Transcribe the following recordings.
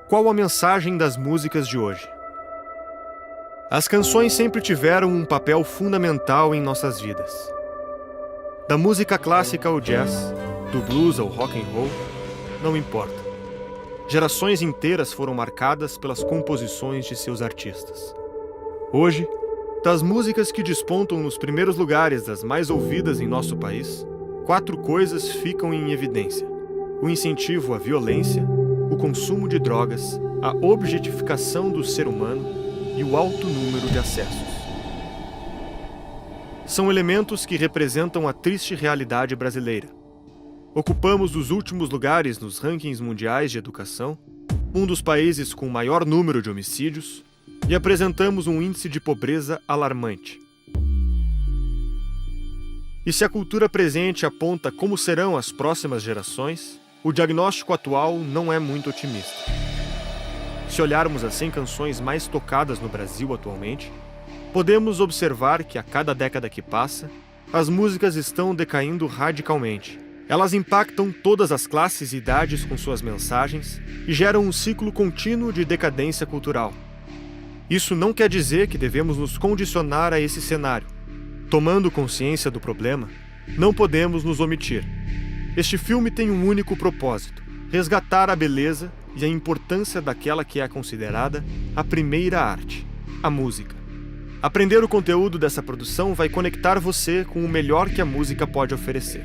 Qual a mensagem das músicas de hoje? As canções sempre tiveram um papel fundamental em nossas vidas. Da música clássica ao jazz, do blues ao rock and roll, não importa. Gerações inteiras foram marcadas pelas composições de seus artistas. Hoje, das músicas que despontam nos primeiros lugares das mais ouvidas em nosso país, 4 coisas ficam em evidência: o incentivo à violência, o consumo de drogas, a objetificação do ser humano e o alto número de acessos. São elementos que representam a triste realidade brasileira. Ocupamos os últimos lugares nos rankings mundiais de educação, um dos países com maior número de homicídios, e apresentamos um índice de pobreza alarmante. E se a cultura presente aponta como serão as próximas gerações, o diagnóstico atual não é muito otimista. Se olharmos as 100 canções mais tocadas no Brasil atualmente, podemos observar que a cada década que passa, as músicas estão decaindo radicalmente. Elas impactam todas as classes e idades com suas mensagens e geram um ciclo contínuo de decadência cultural. Isso não quer dizer que devemos nos condicionar a esse cenário. Tomando consciência do problema, não podemos nos omitir. Este filme tem um único propósito: resgatar a beleza e a importância daquela que é considerada a primeira arte, a música. Aprender o conteúdo dessa produção vai conectar você com o melhor que a música pode oferecer.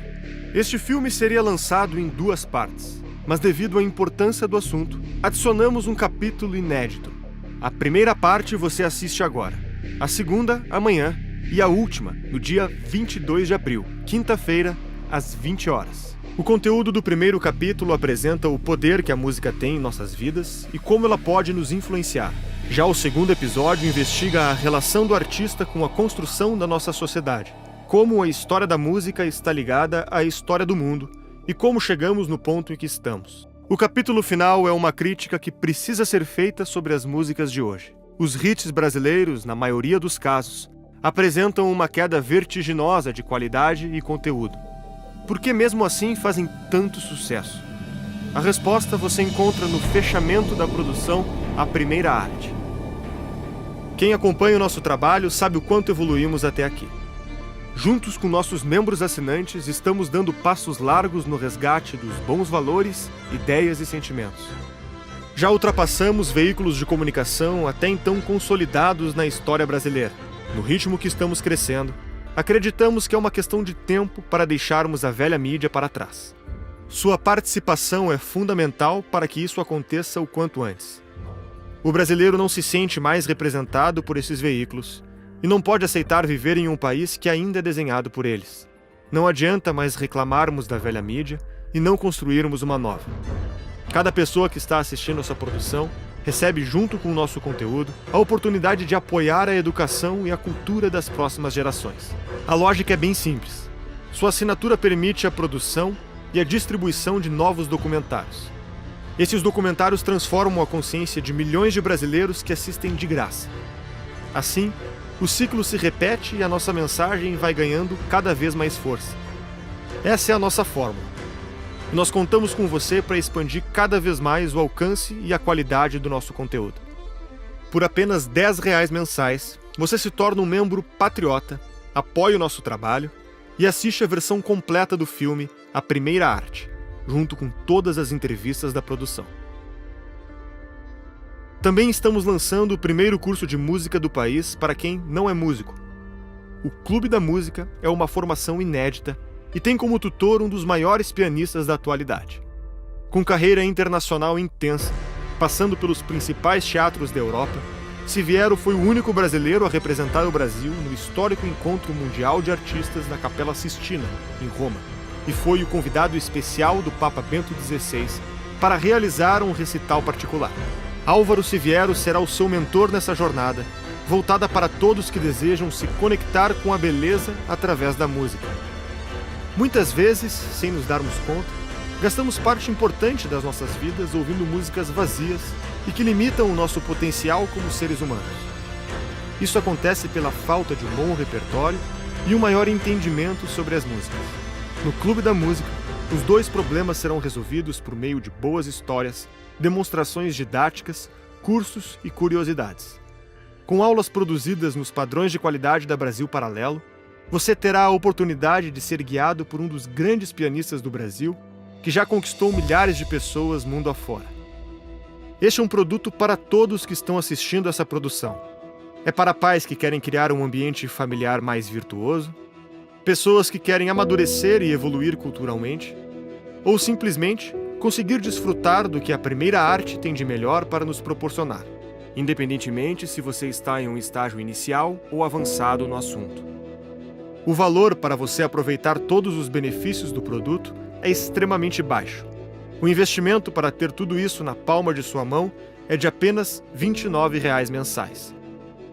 Este filme seria lançado em 2 partes, mas devido à importância do assunto, adicionamos um capítulo inédito. A primeira parte você assiste agora, a segunda amanhã e a última no dia 22 de abril, quinta-feira, às 20 horas. O conteúdo do primeiro capítulo apresenta o poder que a música tem em nossas vidas e como ela pode nos influenciar. Já o segundo episódio investiga a relação do artista com a construção da nossa sociedade, como a história da música está ligada à história do mundo e como chegamos no ponto em que estamos. O capítulo final é uma crítica que precisa ser feita sobre as músicas de hoje. Os hits brasileiros, na maioria dos casos, apresentam uma queda vertiginosa de qualidade e conteúdo. Por que mesmo assim fazem tanto sucesso? A resposta você encontra no fechamento da produção A Primeira Arte. Quem acompanha o nosso trabalho sabe o quanto evoluímos até aqui. Juntos com nossos membros assinantes, estamos dando passos largos no resgate dos bons valores, ideias e sentimentos. Já ultrapassamos veículos de comunicação até então consolidados na história brasileira. No ritmo que estamos crescendo, acreditamos que é uma questão de tempo para deixarmos a velha mídia para trás. Sua participação é fundamental para que isso aconteça o quanto antes. O brasileiro não se sente mais representado por esses veículos e não pode aceitar viver em um país que ainda é desenhado por eles. Não adianta mais reclamarmos da velha mídia e não construirmos uma nova. Cada pessoa que está assistindo essa produção recebe, junto com o nosso conteúdo, a oportunidade de apoiar a educação e a cultura das próximas gerações. A lógica é bem simples. Sua assinatura permite a produção e a distribuição de novos documentários. Esses documentários transformam a consciência de milhões de brasileiros que assistem de graça. Assim, o ciclo se repete e a nossa mensagem vai ganhando cada vez mais força. Essa é a nossa fórmula. Nós contamos com você para expandir cada vez mais o alcance e a qualidade do nosso conteúdo. Por apenas R$10 mensais, você se torna um membro patriota, apoia o nosso trabalho e assiste a versão completa do filme A Primeira Arte, junto com todas as entrevistas da produção. Também estamos lançando o primeiro curso de música do país para quem não é músico. O Clube da Música é uma formação inédita e tem como tutor um dos maiores pianistas da atualidade. Com carreira internacional intensa, passando pelos principais teatros da Europa, Siviero foi o único brasileiro a representar o Brasil no histórico Encontro Mundial de Artistas na Capela Sistina, em Roma, e foi o convidado especial do Papa Bento XVI para realizar um recital particular. Álvaro Siviero será o seu mentor nessa jornada, voltada para todos que desejam se conectar com a beleza através da música. Muitas vezes, sem nos darmos conta, gastamos parte importante das nossas vidas ouvindo músicas vazias e que limitam o nosso potencial como seres humanos. Isso acontece pela falta de um bom repertório e um maior entendimento sobre as músicas. No Clube da Música, Os dois problemas serão resolvidos por meio de boas histórias, demonstrações didáticas, cursos e curiosidades. Com aulas produzidas nos padrões de qualidade da Brasil Paralelo, você terá a oportunidade de ser guiado por um dos grandes pianistas do Brasil, que já conquistou milhares de pessoas mundo afora. Este é um produto para todos que estão assistindo essa produção. É para pais que querem criar um ambiente familiar mais virtuoso, pessoas que querem amadurecer e evoluir culturalmente, ou simplesmente conseguir desfrutar do que a primeira arte tem de melhor para nos proporcionar, independentemente se você está em um estágio inicial ou avançado no assunto. O valor para você aproveitar todos os benefícios do produto é extremamente baixo. O investimento para ter tudo isso na palma de sua mão é de apenas R$ 29 mensais.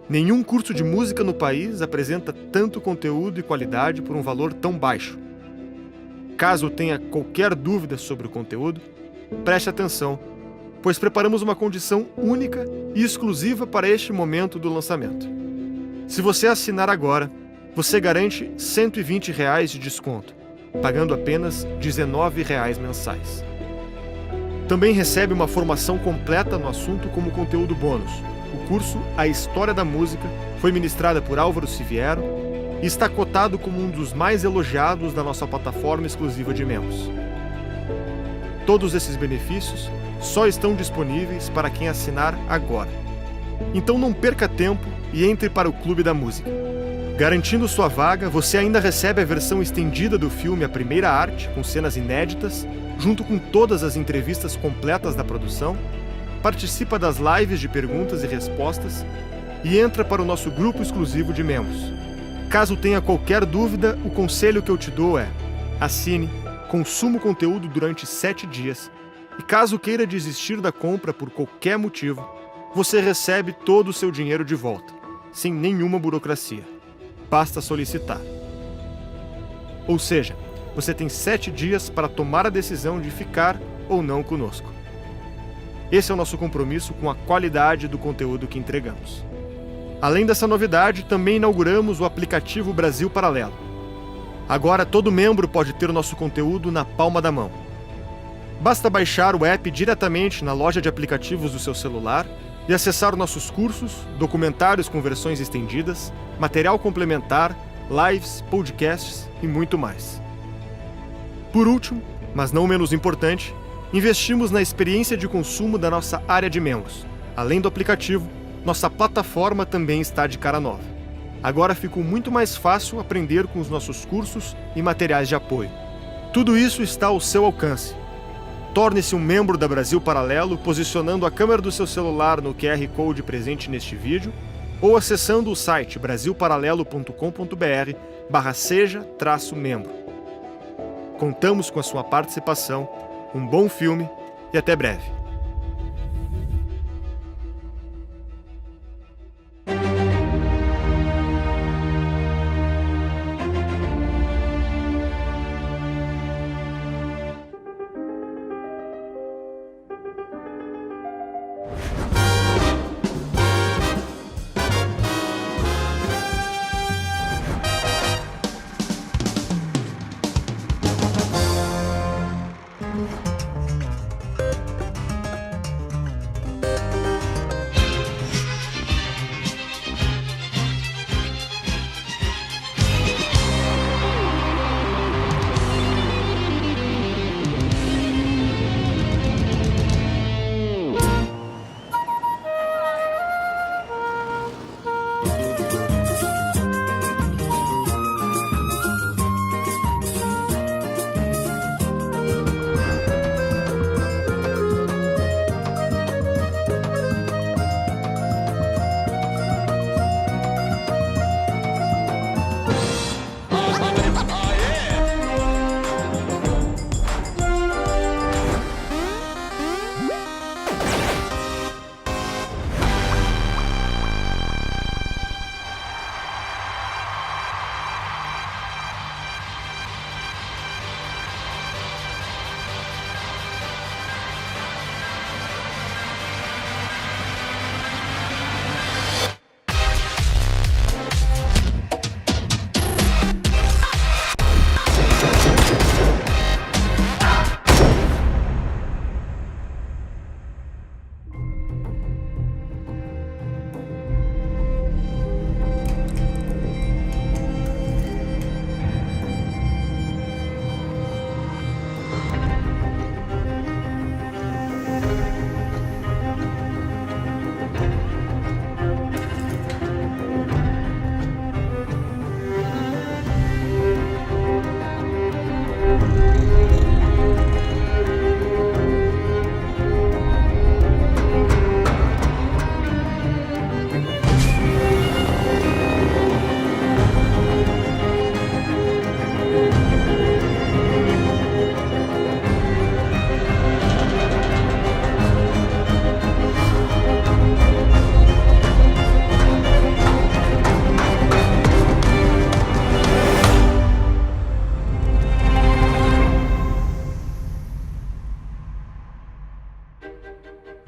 Nenhum curso de música no país apresenta tanto conteúdo e qualidade por um valor tão baixo. Caso tenha qualquer dúvida sobre o conteúdo, preste atenção, pois preparamos uma condição única e exclusiva para este momento do lançamento. Se você assinar agora, você garante R$ 120 de desconto, pagando apenas R$ 19 mensais. Também recebe uma formação completa no assunto como conteúdo bônus. O curso A História da Música foi ministrada por Álvaro Siviero e está cotado como um dos mais elogiados da nossa plataforma exclusiva de membros. Todos esses benefícios só estão disponíveis para quem assinar agora. Então não perca tempo e entre para o Clube da Música. Garantindo sua vaga, você ainda recebe a versão estendida do filme A Primeira Arte, com cenas inéditas, junto com todas as entrevistas completas da produção, participa das lives de perguntas e respostas e entra para o nosso grupo exclusivo de membros. Caso tenha qualquer dúvida, o conselho que eu te dou é: assine, consuma o conteúdo durante 7 dias e caso queira desistir da compra por qualquer motivo, você recebe todo o seu dinheiro de volta, sem nenhuma burocracia. Basta solicitar. Ou seja, você tem 7 dias para tomar a decisão de ficar ou não conosco. Esse é o nosso compromisso com a qualidade do conteúdo que entregamos. Além dessa novidade, também inauguramos o aplicativo Brasil Paralelo. Agora todo membro pode ter o nosso conteúdo na palma da mão. Basta baixar o app diretamente na loja de aplicativos do seu celular e acessar nossos cursos, documentários com versões estendidas, material complementar, lives, podcasts e muito mais. Por último, mas não menos importante, investimos na experiência de consumo da nossa área de membros. Além do aplicativo, nossa plataforma também está de cara nova. Agora ficou muito mais fácil aprender com os nossos cursos e materiais de apoio. Tudo isso está ao seu alcance. Torne-se um membro da Brasil Paralelo posicionando a câmera do seu celular no QR Code presente neste vídeo ou acessando o site brasilparalelo.com.br/seja-membro. Contamos com a sua participação, um bom filme e até breve.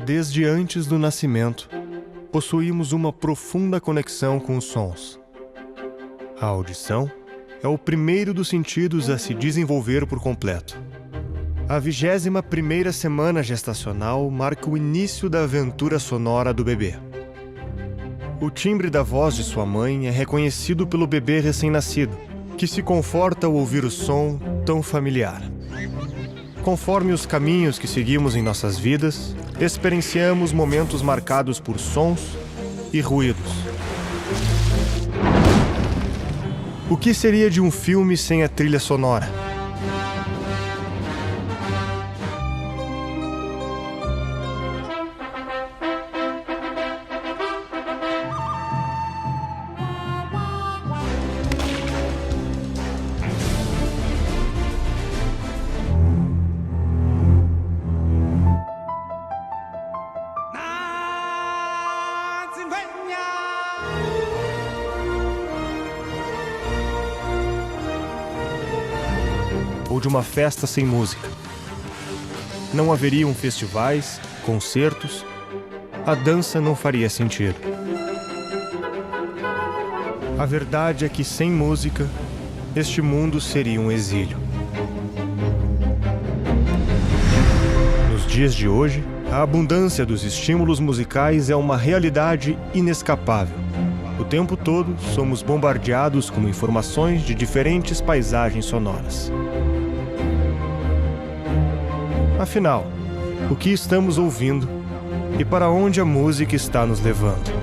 Desde antes do nascimento, possuímos uma profunda conexão com os sons. A audição é o primeiro dos sentidos a se desenvolver por completo. A 21ª semana gestacional marca o início da aventura sonora do bebê. O timbre da voz de sua mãe é reconhecido pelo bebê recém-nascido, que se conforta ao ouvir o som tão familiar. Conforme os caminhos que seguimos em nossas vidas, experienciamos momentos marcados por sons e ruídos. O que seria de um filme sem a trilha sonora? Ou de uma festa sem música. Não haveriam festivais, concertos, a dança não faria sentido. A verdade é que sem música, este mundo seria um exílio. Nos dias de hoje, a abundância dos estímulos musicais é uma realidade inescapável. O tempo todo, somos bombardeados com informações de diferentes paisagens sonoras. Afinal, o que estamos ouvindo e para onde a música está nos levando?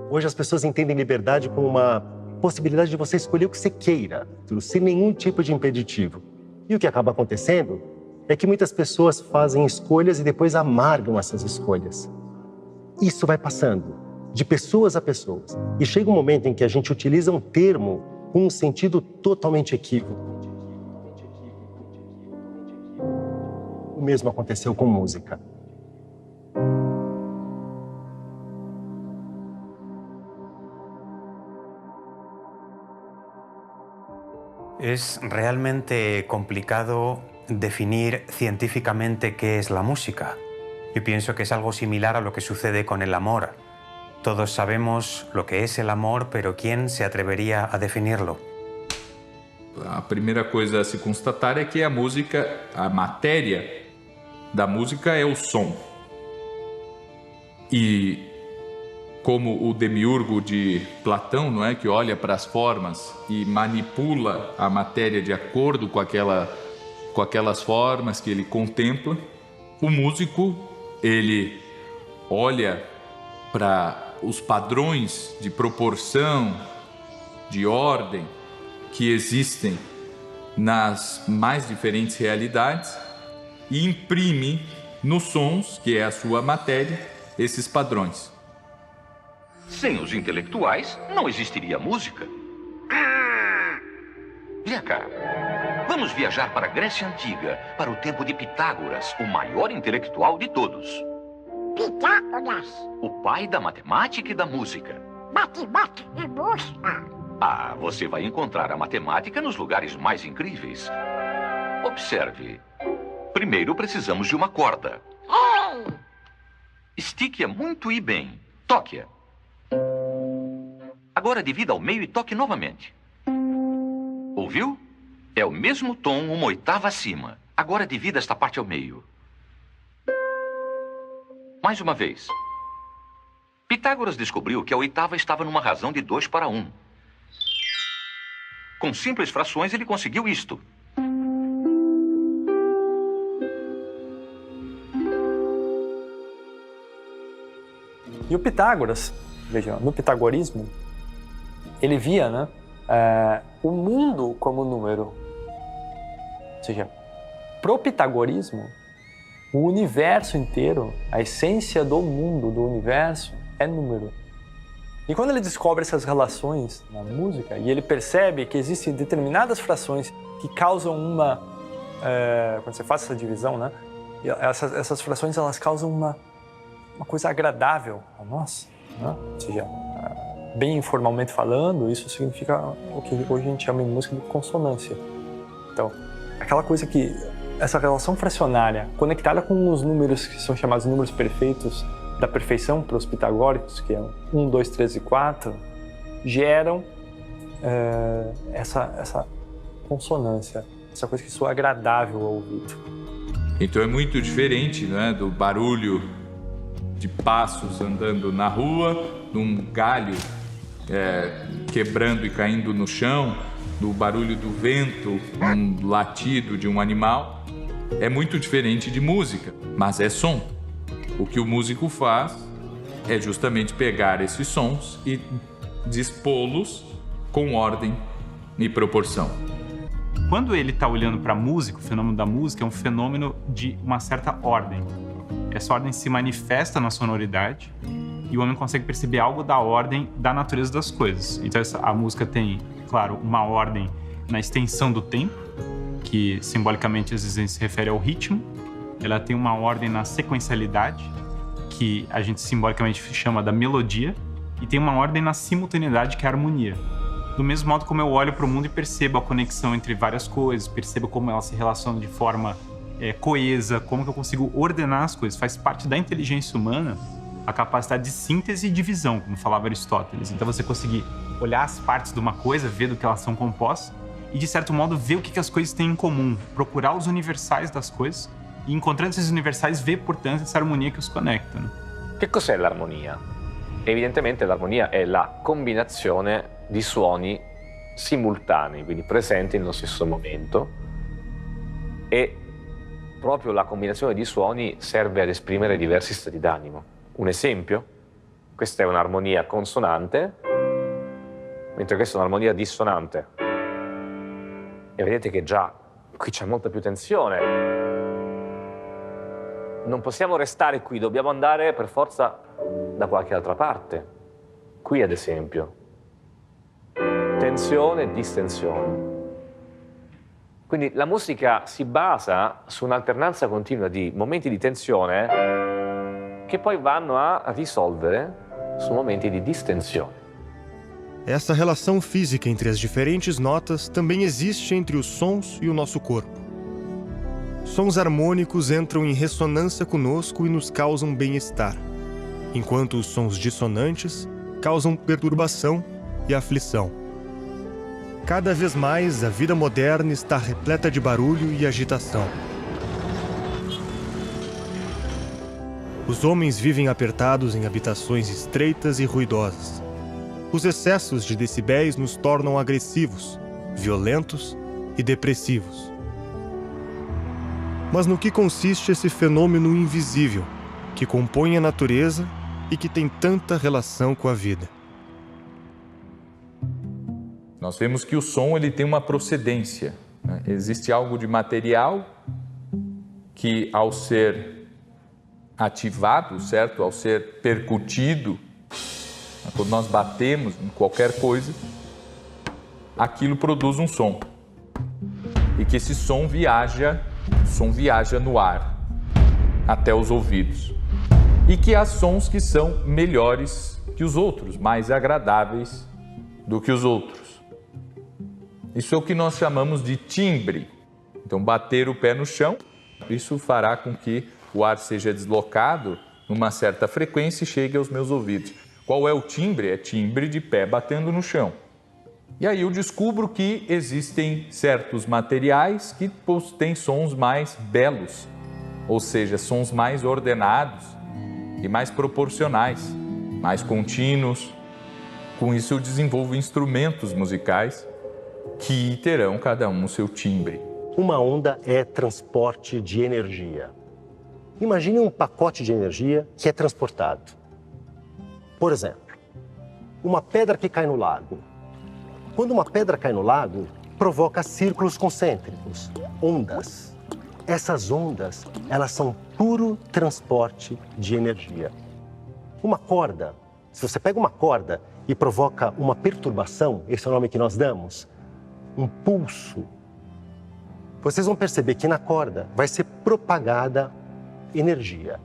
Hoje as pessoas entendem liberdade como uma possibilidade de você escolher o que você queira, sem nenhum tipo de impeditivo. E o que acaba acontecendo é que muitas pessoas fazem escolhas e depois amargam essas escolhas. Isso vai passando de pessoas a pessoas. E chega um momento em que a gente utiliza um termo com um sentido totalmente equívoco. O mesmo aconteceu com música. Es realmente complicado definir científicamente qué es la música. Yo pienso que es algo similar a lo que sucede con el amor. Todos sabemos lo que es el amor, pero ¿quién se atrevería a definirlo? A primeira coisa a se constatar é que a música, a matéria da música é o som. E como o demiurgo de Platão, não é, que olha para as formas e manipula a matéria de acordo com aquelas formas que ele contempla, o músico, ele olha para os padrões de proporção, de ordem que existem nas mais diferentes realidades e imprime nos sons, que é a sua matéria, esses padrões. Sem os intelectuais, não existiria música. Vem cá. Vamos viajar para a Grécia Antiga, para o tempo de Pitágoras, o maior intelectual de todos. Pitágoras? O pai da matemática e da música. Matemática e música? Ah, você vai encontrar a matemática nos lugares mais incríveis. Observe. Primeiro precisamos de uma corda. Ei! Estique-a muito e bem. Toque-a. Agora divida ao meio e toque novamente. Ouviu? É o mesmo tom, uma oitava acima. Agora divida esta parte ao meio. Mais uma vez. Pitágoras descobriu que a oitava estava numa razão de 2 para 1. Com simples frações, ele conseguiu isto. E o Pitágoras, veja, no pitagorismo, ele via, né, o mundo como número. Ou seja, pro pitagorismo, o universo inteiro, a essência do mundo, do universo, é número. E quando ele descobre essas relações na música, e ele percebe que existem determinadas frações que causam uma... quando você faz essa divisão, né, essas frações, elas causam uma coisa agradável a nós, né? Ou seja, bem informalmente falando, isso significa o que hoje a gente chama em música de consonância. Então, aquela coisa que essa relação fracionária conectada com os números que são chamados números perfeitos da perfeição para os pitagóricos, que é 1, 2, 3 e 4, geram essa consonância, essa coisa que soa agradável ao ouvido. Então é muito diferente, né, do barulho de passos andando na rua, de um galho quebrando e caindo no chão, do barulho do vento, um latido de um animal. É muito diferente de música, mas é som. O que o músico faz é justamente pegar esses sons e dispô-los com ordem e proporção. Quando ele está olhando para a música, o fenômeno da música é um fenômeno de uma certa ordem. Essa ordem se manifesta na sonoridade e o homem consegue perceber algo da ordem da natureza das coisas. Então a música tem, claro, uma ordem na extensão do tempo, que simbolicamente às vezes se refere ao ritmo. Ela tem uma ordem na sequencialidade, que a gente simbolicamente chama da melodia, e tem uma ordem na simultaneidade, que é a harmonia. Do mesmo modo como eu olho para o mundo e percebo a conexão entre várias coisas, percebo como elas se relacionam de forma coesa, como que eu consigo ordenar as coisas. Faz parte da inteligência humana a capacidade de síntese e divisão, como falava Aristóteles. Então você conseguir olhar as partes de uma coisa, ver do que elas são compostas e, de certo modo, ver o que as coisas têm em comum, procurar os universais das coisas e, encontrando esses universais, ver, portanto, essa harmonia que os conecta. Né? Che cos'è l'armonia? Evidentemente l'armonia è la combinazione di suoni simultanei, quindi presenti nello stesso momento, e proprio la combinazione di suoni serve ad esprimere diversi stati d'animo. Un esempio? Questa è un'armonia consonante, mentre questa è un'armonia dissonante. E vedete che già qui c'è molta più tensione. Non possiamo restare qui, dobbiamo andare per forza da qualche altra parte. Qui, ad esempio. Tensione e distensione. Quindi la musica si basa su un'alternanza continua di momenti di tensione che poi vanno a risolvere su momenti di distensione. Essa relação física entre as diferentes notas também existe entre os sons e o nosso corpo. Sons harmônicos entram em ressonância conosco e nos causam bem-estar, enquanto os sons dissonantes causam perturbação e aflição. Cada vez mais, a vida moderna está repleta de barulho e agitação. Os homens vivem apertados em habitações estreitas e ruidosas. Os excessos de decibéis nos tornam agressivos, violentos e depressivos. Mas no que consiste esse fenômeno invisível, que compõe a natureza e que tem tanta relação com a vida? Nós vemos que o som ele tem uma procedência, né? Existe algo de material que, ao ser ativado, certo? Ao ser percutido, quando nós batemos em qualquer coisa, aquilo produz um som. E que esse som viaja no ar até os ouvidos. E que há sons que são melhores que os outros, mais agradáveis do que os outros. Isso é o que nós chamamos de timbre. Então, bater o pé no chão, isso fará com que o ar seja deslocado numa certa frequência e chegue aos meus ouvidos. Qual é o timbre? É timbre de pé batendo no chão. E aí eu descubro que existem certos materiais que têm sons mais belos, ou seja, sons mais ordenados e mais proporcionais, mais contínuos. Com isso eu desenvolvo instrumentos musicais que terão cada um o seu timbre. Uma onda é transporte de energia. Imagine um pacote de energia que é transportado. Por exemplo, uma pedra que cai no lago. Quando uma pedra cai no lago, provoca círculos concêntricos, ondas. Essas ondas, elas são puro transporte de energia. Uma corda, se você pega uma corda e provoca uma perturbação, esse é o nome que nós damos, um pulso, vocês vão perceber que na corda vai ser propagada energia.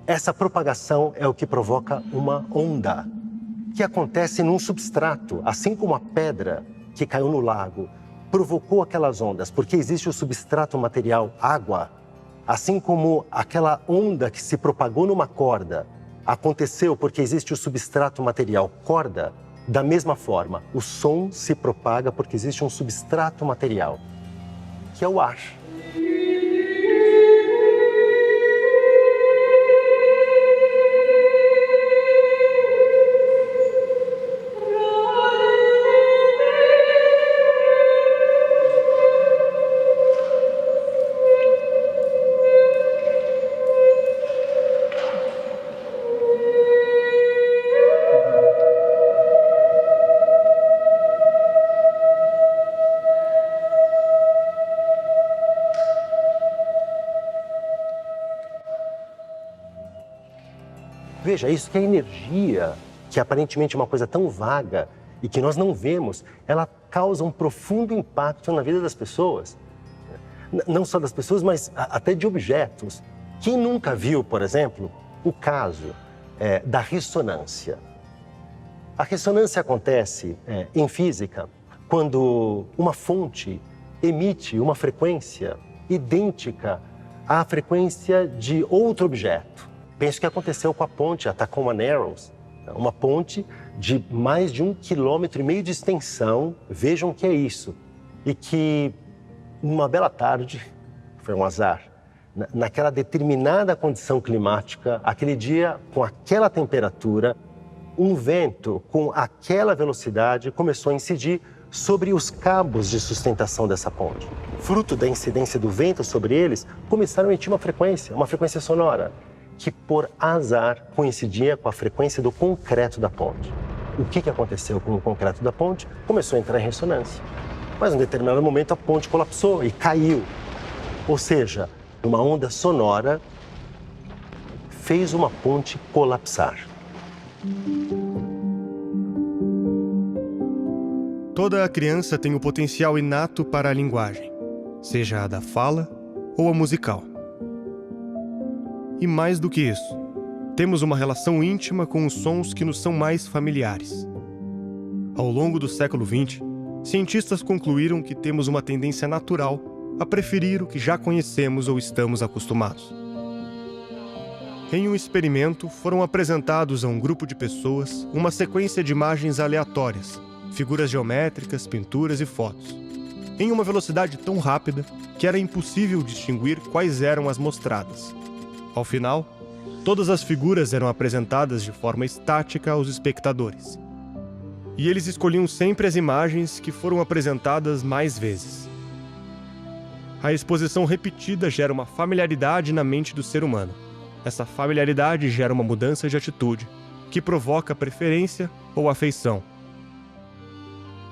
Essa propagação é o que provoca uma onda, que acontece num substrato, assim como a pedra que caiu no lago provocou aquelas ondas, porque existe o substrato material água, assim como aquela onda que se propagou numa corda aconteceu porque existe o substrato material corda, da mesma forma, o som se propaga porque existe um substrato material, que é o ar. Veja, isso que é energia, que aparentemente é uma coisa tão vaga e que nós não vemos, ela causa um profundo impacto na vida das pessoas. Não só das pessoas, mas até de objetos. Quem nunca viu, por exemplo, o caso da ressonância? A ressonância acontece em física quando uma fonte emite uma frequência idêntica à frequência de outro objeto. Penso que aconteceu com a ponte, a Tacoma Narrows, uma ponte de mais de 1,5 km de extensão, vejam o que é isso. E que, numa bela tarde, foi um azar, naquela determinada condição climática, aquele dia com aquela temperatura, um vento com aquela velocidade começou a incidir sobre os cabos de sustentação dessa ponte. Fruto da incidência do vento sobre eles, começaram a emitir uma frequência sonora, que por azar coincidia com a frequência do concreto da ponte. O que aconteceu com o concreto da ponte? Começou a entrar em ressonância. Mas em um determinado momento a ponte colapsou e caiu. Ou seja, uma onda sonora fez uma ponte colapsar. Toda criança tem o potencial inato para a linguagem, seja a da fala ou a musical. E mais do que isso, temos uma relação íntima com os sons que nos são mais familiares. Ao longo do século XX, cientistas concluíram que temos uma tendência natural a preferir o que já conhecemos ou estamos acostumados. Em um experimento, foram apresentados a um grupo de pessoas uma sequência de imagens aleatórias, figuras geométricas, pinturas e fotos, em uma velocidade tão rápida que era impossível distinguir quais eram as mostradas. Ao final, todas as figuras eram apresentadas de forma estática aos espectadores. E eles escolhiam sempre as imagens que foram apresentadas mais vezes. A exposição repetida gera uma familiaridade na mente do ser humano. Essa familiaridade gera uma mudança de atitude, que provoca preferência ou afeição.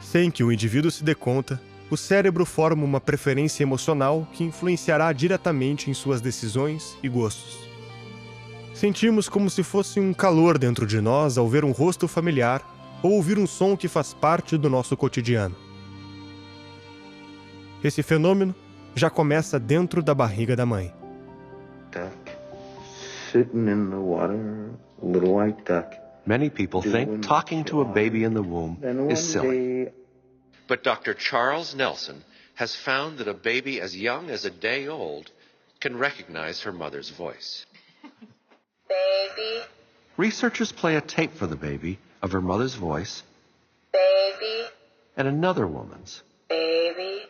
Sem que o indivíduo se dê conta, o cérebro forma uma preferência emocional que influenciará diretamente em suas decisões e gostos. Sentimos como se fosse um calor dentro de nós ao ver um rosto familiar ou ouvir um som que faz parte do nosso cotidiano. Esse fenômeno já começa dentro da barriga da mãe. Duck, sitting in the water, a little white duck. Many people think talking to a baby in the womb is silly. But Dr. Charles Nelson has found that a baby as young as a day old can recognize her mother's voice. Baby. Researchers play a tape for the baby of her mother's voice. Baby. and another woman's. Baby.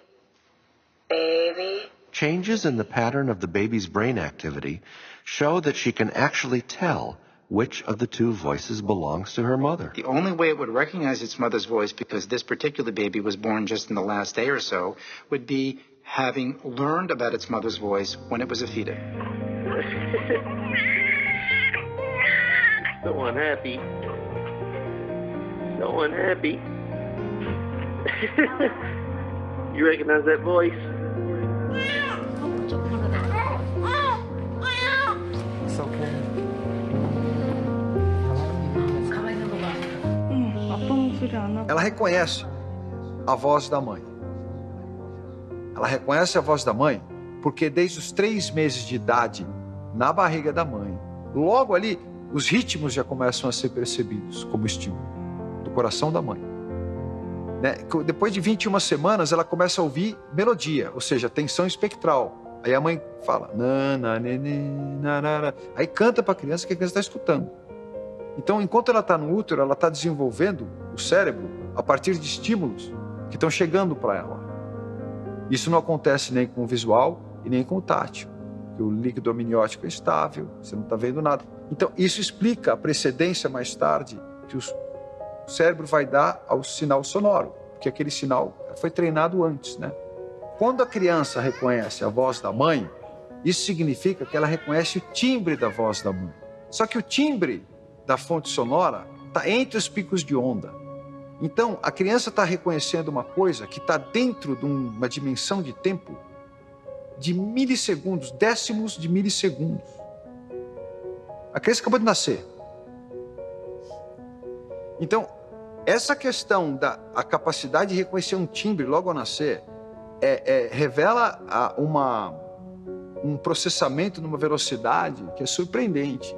Baby. Changes in the pattern of the baby's brain activity show that she can actually tell which of the two voices belongs to her mother. The only way it would recognize its mother's voice, because this particular baby was born just in the last day or so, would be having learned about its mother's voice when it was a fetus. So unhappy. So unhappy. You recognize that voice? It's okay. Ela reconhece a voz da mãe. Ela reconhece a voz da mãe porque desde os 3 meses de idade, na barriga da mãe, logo ali, os ritmos já começam a ser percebidos como estímulo do coração da mãe. Né? Depois de 21 semanas, ela começa a ouvir melodia, ou seja, tensão espectral. Aí a mãe fala, nana, nenê, narara. Aí canta para a criança que a criança está escutando. Então, enquanto ela está no útero, ela está desenvolvendo o cérebro a partir de estímulos que estão chegando para ela. Isso não acontece nem com o visual e nem com o tátil, porque o líquido amniótico é estável, você não está vendo nada. Então, isso explica a precedência mais tarde que o cérebro vai dar ao sinal sonoro, porque aquele sinal foi treinado antes, né? Quando a criança reconhece a voz da mãe, isso significa que ela reconhece o timbre da voz da mãe. Só que o timbre da fonte sonora está entre os picos de onda. Então, a criança está reconhecendo uma coisa que está dentro de uma dimensão de tempo de milissegundos, décimos de milissegundos. A criança acabou de nascer. Então, essa questão da capacidade de reconhecer um timbre logo ao nascer revela um processamento numa velocidade que é surpreendente.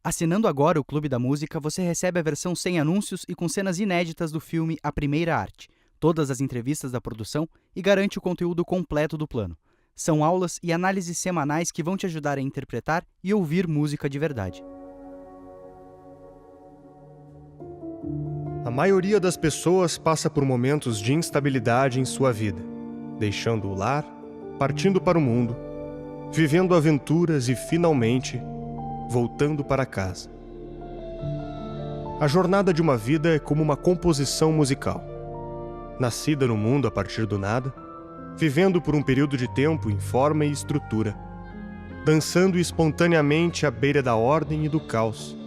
Assinando agora o Clube da Música, você recebe a versão sem anúncios e com cenas inéditas do filme A Primeira Arte, todas as entrevistas da produção e garante o conteúdo completo do plano. São aulas e análises semanais que vão te ajudar a interpretar e ouvir música de verdade. A maioria das pessoas passa por momentos de instabilidade em sua vida, deixando o lar, partindo para o mundo, vivendo aventuras e, finalmente, voltando para casa. A jornada de uma vida é como uma composição musical. Nascida no mundo a partir do nada, vivendo por um período de tempo em forma e estrutura, dançando espontaneamente à beira da ordem e do caos.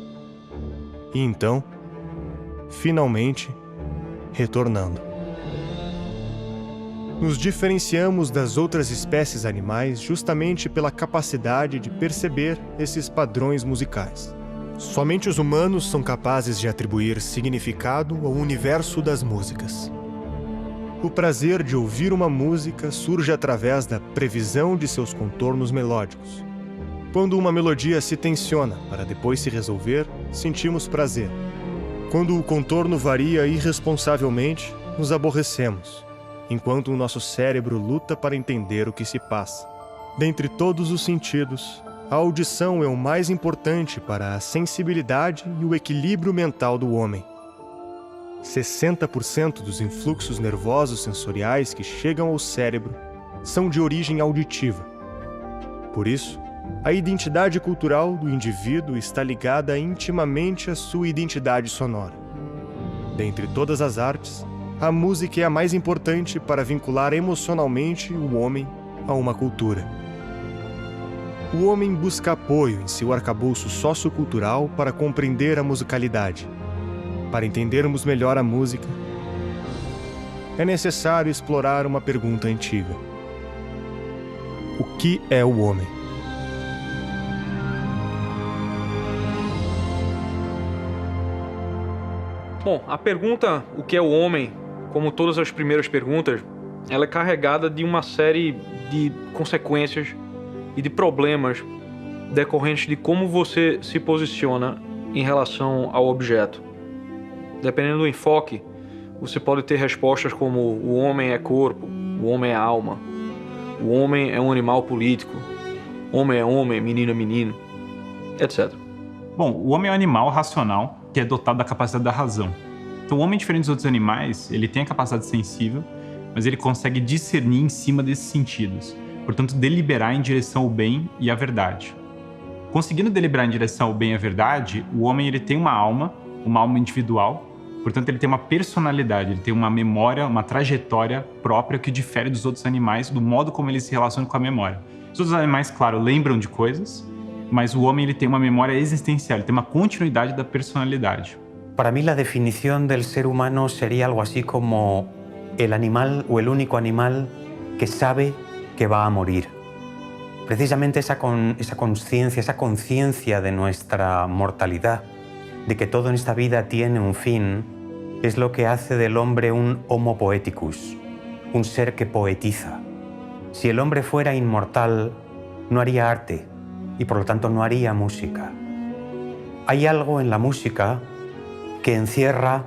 E então, finalmente, retornando. Nos diferenciamos das outras espécies animais justamente pela capacidade de perceber esses padrões musicais. Somente os humanos são capazes de atribuir significado ao universo das músicas. O prazer de ouvir uma música surge através da previsão de seus contornos melódicos. Quando uma melodia se tensiona para depois se resolver, sentimos prazer. Quando o contorno varia irresponsavelmente, nos aborrecemos, enquanto o nosso cérebro luta para entender o que se passa. Dentre todos os sentidos, a audição é o mais importante para a sensibilidade e o equilíbrio mental do homem. 60% dos influxos nervosos sensoriais que chegam ao cérebro são de origem auditiva. Por isso, a identidade cultural do indivíduo está ligada intimamente à sua identidade sonora. Dentre todas as artes, a música é a mais importante para vincular emocionalmente o homem a uma cultura. O homem busca apoio em seu arcabouço sociocultural para compreender a musicalidade. Para entendermos melhor a música, é necessário explorar uma pergunta antiga: o que é o homem? Bom, a pergunta o que é o homem, como todas as primeiras perguntas, ela é carregada de uma série de consequências e de problemas decorrentes de como você se posiciona em relação ao objeto. Dependendo do enfoque, você pode ter respostas como o homem é corpo, o homem é alma, o homem é um animal político, homem é homem, menino é menino, etc. Bom, o homem é um animal racional que é dotado da capacidade da razão. Então, o homem, diferente dos outros animais, ele tem a capacidade sensível, mas ele consegue discernir em cima desses sentidos. Portanto, deliberar em direção ao bem e à verdade. Conseguindo deliberar em direção ao bem e à verdade, o homem ele tem uma alma individual, portanto, ele tem uma personalidade, ele tem uma memória, uma trajetória própria que difere dos outros animais, do modo como eles se relacionam com a memória. Os outros animais, claro, lembram de coisas, mas o homem ele tem uma memória existencial, ele tem uma continuidade da personalidade. Para mí la definición del ser humano sería algo así como el animal o el único animal que sabe que va a morir. Precisamente esa conciencia de nuestra mortalidad, de que todo en esta vida tiene un fin, es lo que hace del hombre un homo poeticus, un ser que poetiza. Si el hombre fuera inmortal, no haría arte y por lo tanto no haría música. Hay algo en la música que encierra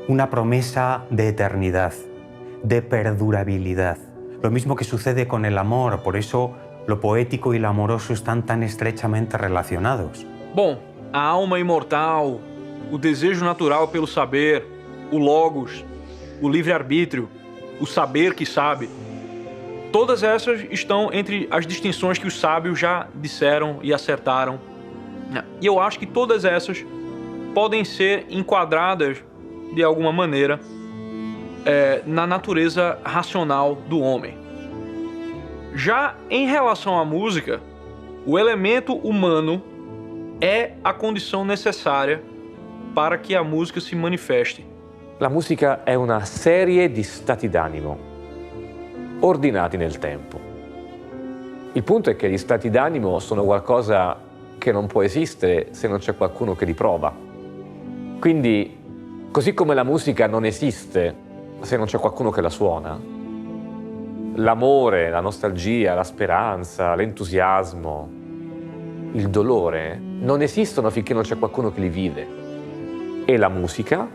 una promesa de eternidad, de perdurabilidad. Lo mismo que sucede con el amor, por eso lo poético y lo amoroso están tan estrechamente relacionados. Bom, a alma imortal, o desejo natural pelo saber, o logos, o livre-arbítrio, o saber que sabe, todas essas estão entre as distinções que os sábios já disseram e acertaram. E eu acho que todas essas podem ser enquadradas, de alguma maneira, na natureza racional do homem. Já em relação à música, o elemento humano é a condição necessária para que a música se manifeste. La musica è una serie di stati d'animo, ordinati nel tempo. Il punto è che gli stati d'animo sono qualcosa che non può esistere se non c'è qualcuno che li prova. Quindi, così come la musica non esiste se non c'è qualcuno che la suona, l'amore, la nostalgia, la speranza, l'entusiasmo, il dolore non esistono finché non c'è qualcuno che li vive. E la musica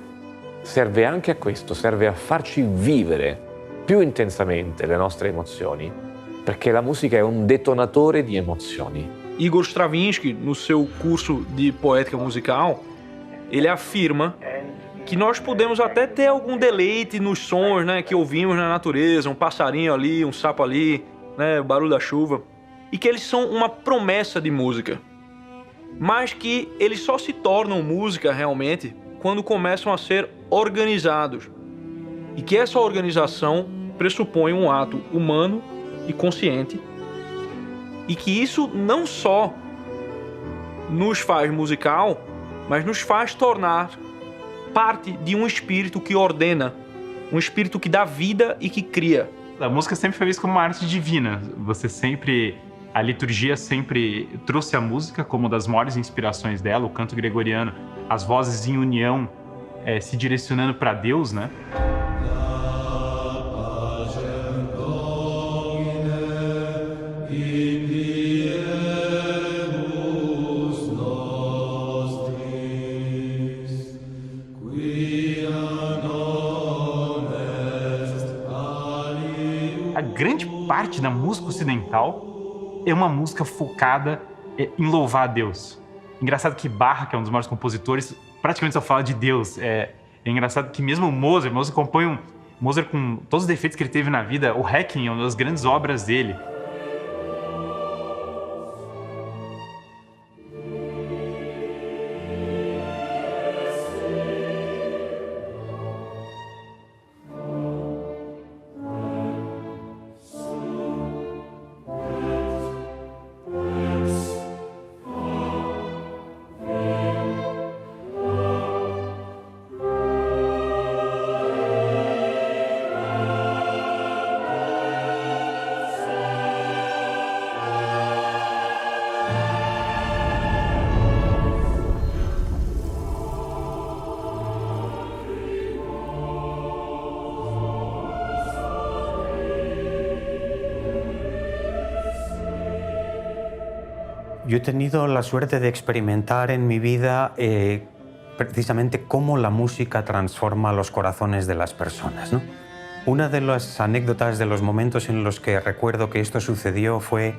serve anche a questo, serve a farci vivere più intensamente le nostre emozioni, perché la musica è un detonatore di emozioni. Igor Stravinsky, no seu curso de poética musical, ele afirma que nós podemos até ter algum deleite nos sons, né, que ouvimos na natureza, um passarinho ali, um sapo ali, né, o barulho da chuva, e que eles são uma promessa de música, mas que eles só se tornam música realmente quando começam a ser organizados, e que essa organização pressupõe um ato humano e consciente, e que isso não só nos faz musical, mas nos faz tornar parte de um espírito que ordena, um espírito que dá vida e que cria. A música sempre foi vista como uma arte divina. A liturgia sempre trouxe a música como uma das maiores inspirações dela, o canto gregoriano, as vozes em união, se direcionando para Deus, né? A grande parte da música ocidental é uma música focada em louvar a Deus. Engraçado que Bach, que é um dos maiores compositores, praticamente só fala de Deus. É engraçado que mesmo Mozart compõe Mozart com todos os defeitos que ele teve na vida, o Requiem é uma das grandes obras dele. Yo he tenido la suerte de experimentar en mi vida precisamente cómo la música transforma los corazones de las personas, ¿no? Una de las anécdotas de los momentos en los que recuerdo que esto sucedió fue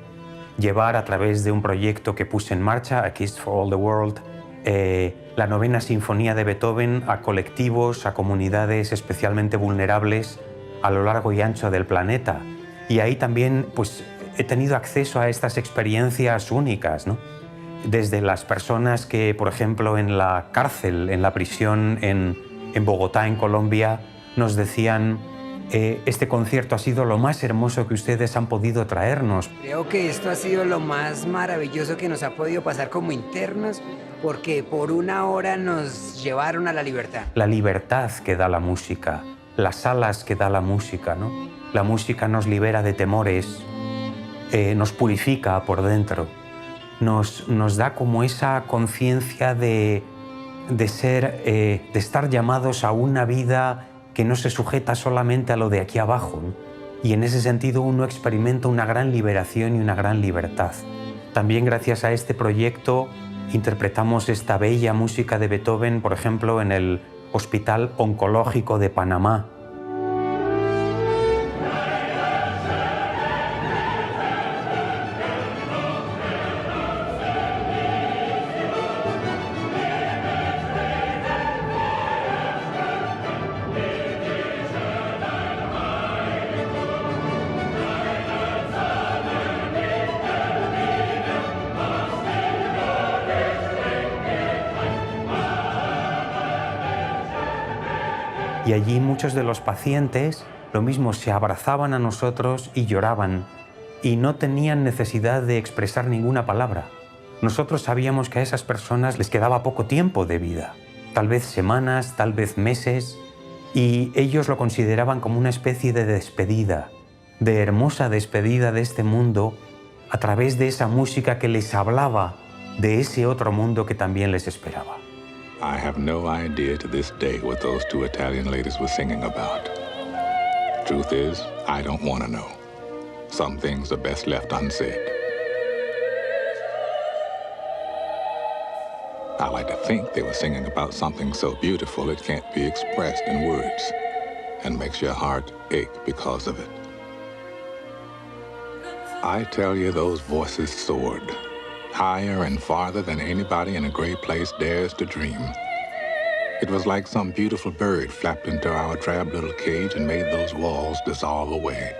llevar a través de un proyecto que puse en marcha, A Kiss for All the World, la novena sinfonía de Beethoven a colectivos, a comunidades especialmente vulnerables a lo largo y ancho del planeta. Y ahí también pues, he tenido acceso a estas experiencias únicas, ¿no? Desde las personas que, por ejemplo, en la cárcel, en la prisión en Bogotá, en Colombia, nos decían: este concierto ha sido lo más hermoso que ustedes han podido traernos. Creo que esto ha sido lo más maravilloso que nos ha podido pasar como internos, porque por una hora nos llevaron a la libertad. La libertad que da la música, las alas que da la música, ¿no? La música nos libera de temores, nos purifica por dentro, nos da como esa conciencia de estar llamados a una vida que no se sujeta solamente a lo de aquí abajo, ¿no? Y en ese sentido uno experimenta una gran liberación y una gran libertad. También gracias a este proyecto interpretamos esta bella música de Beethoven, por ejemplo, en el Hospital Oncológico de Panamá. Y allí muchos de los pacientes, lo mismo, se abrazaban a nosotros y lloraban, y no tenían necesidad de expresar ninguna palabra. Nosotros sabíamos que a esas personas les quedaba poco tiempo de vida, tal vez semanas, tal vez meses, y ellos lo consideraban como una especie de despedida, de hermosa despedida de este mundo, a través de esa música que les hablaba de ese otro mundo que también les esperaba. I have no idea to this day what those two Italian ladies were singing about. Truth is, I don't want to know. Some things are best left unsaid. I like to think they were singing about something so beautiful it can't be expressed in words, and makes your heart ache because of it. I tell you, those voices soared. Higher and farther than anybody in a great place dares to dream. It was like some beautiful bird flapped into our drab little cage and made those walls dissolve away.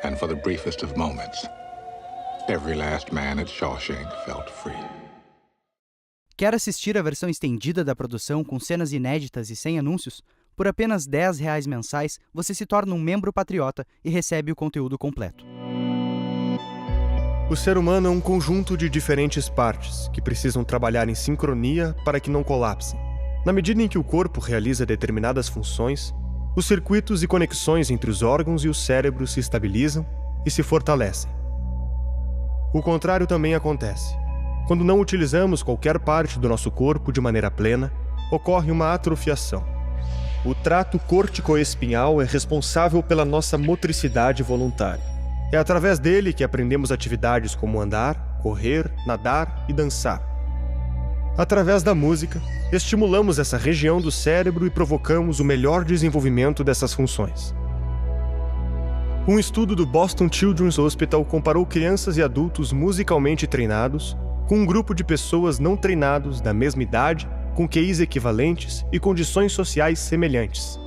And for the briefest of moments, every last man at Shawshank felt free. Quer assistir a versão estendida da produção com cenas inéditas e sem anúncios? Por apenas R$10 mensais, você se torna um membro patriota e recebe o conteúdo completo. O ser humano é um conjunto de diferentes partes que precisam trabalhar em sincronia para que não colapsem. Na medida em que o corpo realiza determinadas funções, os circuitos e conexões entre os órgãos e o cérebro se estabilizam e se fortalecem. O contrário também acontece. Quando não utilizamos qualquer parte do nosso corpo de maneira plena, ocorre uma atrofiação. O trato corticoespinhal é responsável pela nossa motricidade voluntária. É através dele que aprendemos atividades como andar, correr, nadar e dançar. Através da música, estimulamos essa região do cérebro e provocamos o melhor desenvolvimento dessas funções. Um estudo do Boston Children's Hospital comparou crianças e adultos musicalmente treinados com um grupo de pessoas não treinados da mesma idade, com QIs equivalentes e condições sociais semelhantes.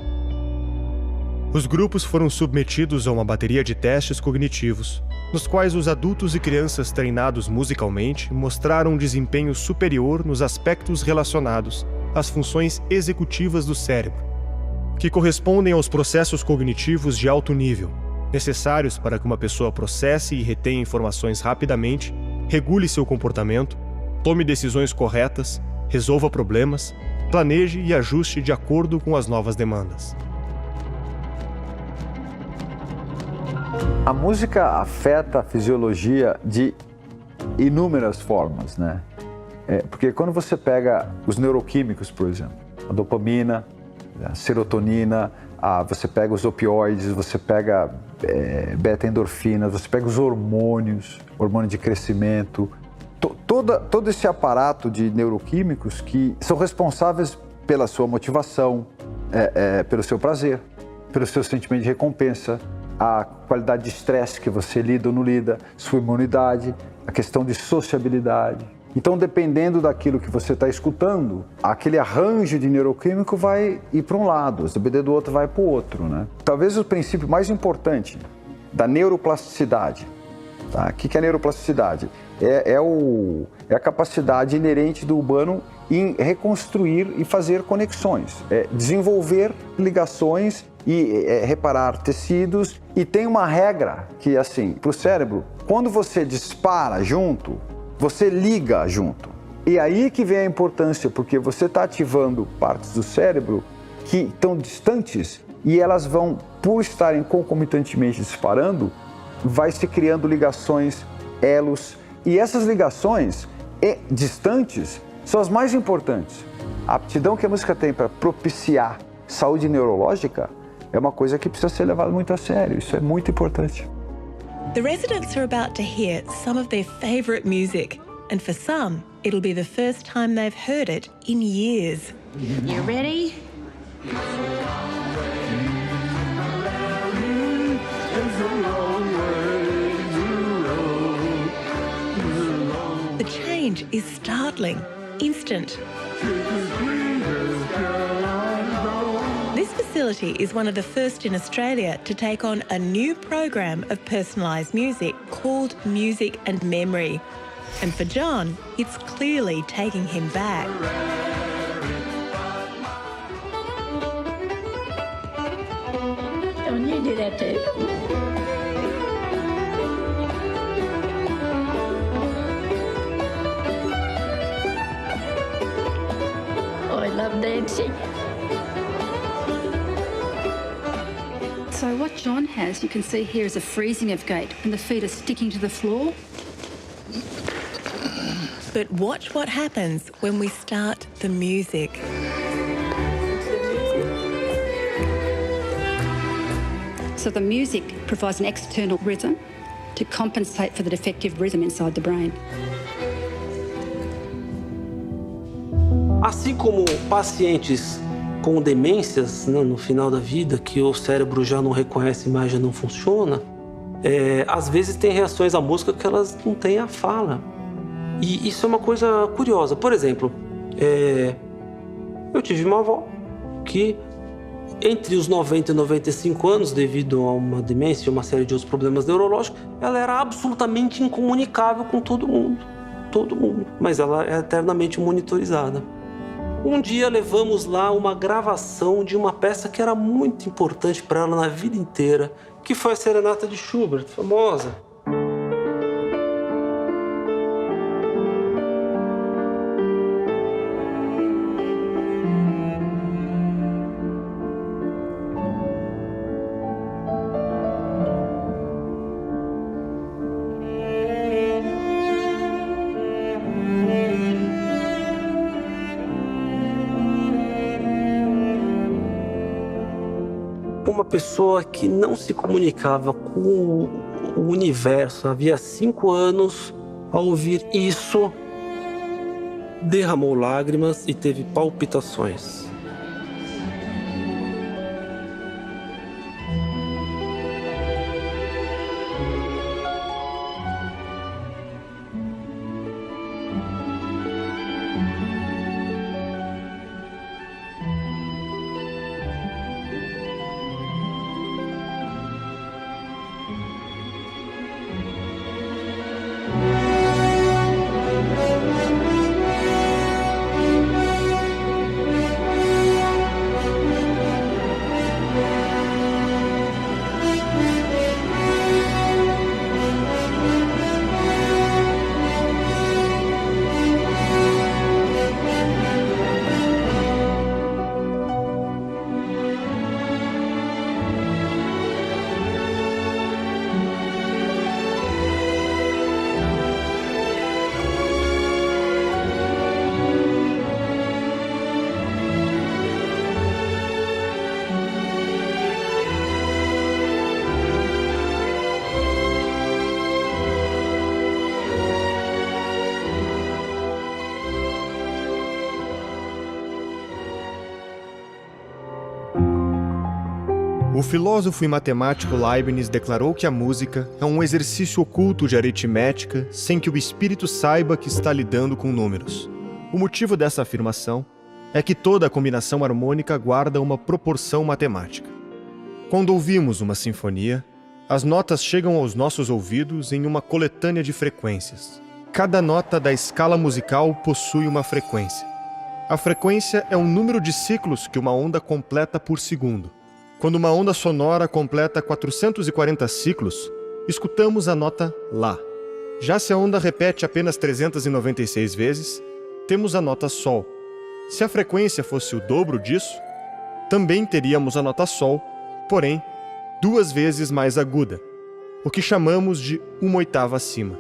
Os grupos foram submetidos a uma bateria de testes cognitivos, nos quais os adultos e crianças treinados musicalmente mostraram um desempenho superior nos aspectos relacionados às funções executivas do cérebro, que correspondem aos processos cognitivos de alto nível, necessários para que uma pessoa processe e retenha informações rapidamente, regule seu comportamento, tome decisões corretas, resolva problemas, planeje e ajuste de acordo com as novas demandas. A música afeta a fisiologia de inúmeras formas, né? Porque quando você pega os neuroquímicos, por exemplo, a dopamina, a serotonina, você pega os opioides, você pega beta-endorfinas, você pega os hormônios, hormônio de crescimento, todo esse aparato de neuroquímicos que são responsáveis pela sua motivação, pelo seu prazer, pelo seu sentimento de recompensa, a qualidade de estresse que você lida ou não lida, sua imunidade, a questão de sociabilidade. Então, dependendo daquilo que você está escutando, aquele arranjo de neuroquímico vai ir para um lado, dependendo do outro vai para o outro, né? Talvez o princípio mais importante da neuroplasticidade, tá? O que é a neuroplasticidade? É a capacidade inerente do humano em reconstruir e fazer conexões, desenvolver ligações e reparar tecidos. E tem uma regra que, assim, para o cérebro, quando você dispara junto, você liga junto. E aí que vem a importância, porque você está ativando partes do cérebro que estão distantes e elas vão, por estarem concomitantemente disparando, vai se criando ligações, elos. E essas ligações distantes são as mais importantes. A aptidão que a música tem para propiciar saúde neurológica é uma coisa que precisa ser levada muito a sério. Isso é muito importante. The residents are about to hear some of their favourite music, and for some, it'll be the first time they've heard it in years. You ready? The change is startling, instant. This facility is one of the first in Australia to take on a new program of personalised music called Music and Memory. And for John, it's clearly taking him back. Don't you do that too? Oh, I love dancing. So what John has, you can see here, is a freezing of gait, and the feet are sticking to the floor. But watch what happens when we start the music. So the music provides an external rhythm to compensate for the defective rhythm inside the brain. Assim como pacientes com demências, né, no final da vida, que o cérebro já não reconhece mais, já não funciona, às vezes tem reações à música que elas não têm a fala. E isso é uma coisa curiosa. Por exemplo, eu tive uma avó que, entre os 90 e 95 anos, devido a uma demência e uma série de outros problemas neurológicos, ela era absolutamente incomunicável com todo mundo. Todo mundo. Mas ela é eternamente monitorizada. Um dia levamos lá uma gravação de uma peça que era muito importante para ela na vida inteira, que foi a Serenata de Schubert, famosa. Uma pessoa que não se comunicava com o universo havia 5 anos, ao ouvir isso, derramou lágrimas e teve palpitações. O filósofo e matemático Leibniz declarou que a música é um exercício oculto de aritmética sem que o espírito saiba que está lidando com números. O motivo dessa afirmação é que toda combinação harmônica guarda uma proporção matemática. Quando ouvimos uma sinfonia, as notas chegam aos nossos ouvidos em uma coletânea de frequências. Cada nota da escala musical possui uma frequência. A frequência é um número de ciclos que uma onda completa por segundo. Quando uma onda sonora completa 440 ciclos, escutamos a nota Lá. Já se a onda repete apenas 396 vezes, temos a nota Sol. Se a frequência fosse o dobro disso, também teríamos a nota Sol, porém, 2 vezes mais aguda, o que chamamos de 1/8 acima.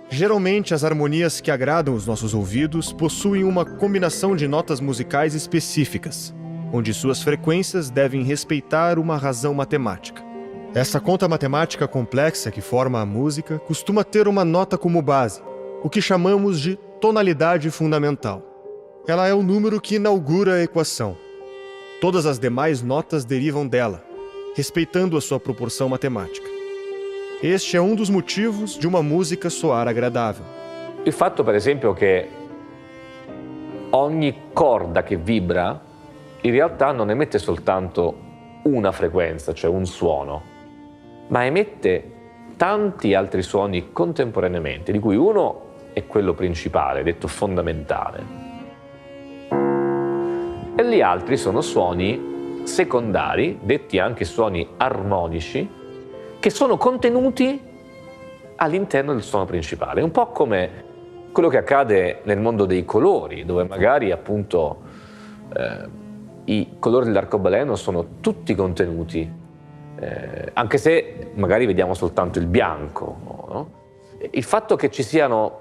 Geralmente, as harmonias que agradam os nossos ouvidos possuem uma combinação de notas musicais específicas, onde suas frequências devem respeitar uma razão matemática. Essa conta matemática complexa que forma a música costuma ter uma nota como base, o que chamamos de tonalidade fundamental. Ela é o número que inaugura a equação. Todas as demais notas derivam dela, respeitando a sua proporção matemática. Este é um dos motivos de uma música soar agradável. Il fatto, per esempio, che ogni corda che vibra in realtà non emette soltanto una frequenza, cioè un suono, ma emette tanti altri suoni contemporaneamente, di cui uno è quello principale, detto fondamentale, e gli altri sono suoni secondari, detti anche suoni armonici, che sono contenuti all'interno del suono principale. Un po' come quello che accade nel mondo dei colori, dove magari appunto i colori dell'arcobaleno sono tutti contenuti, anche se magari vediamo soltanto il bianco, no? Il fatto che ci siano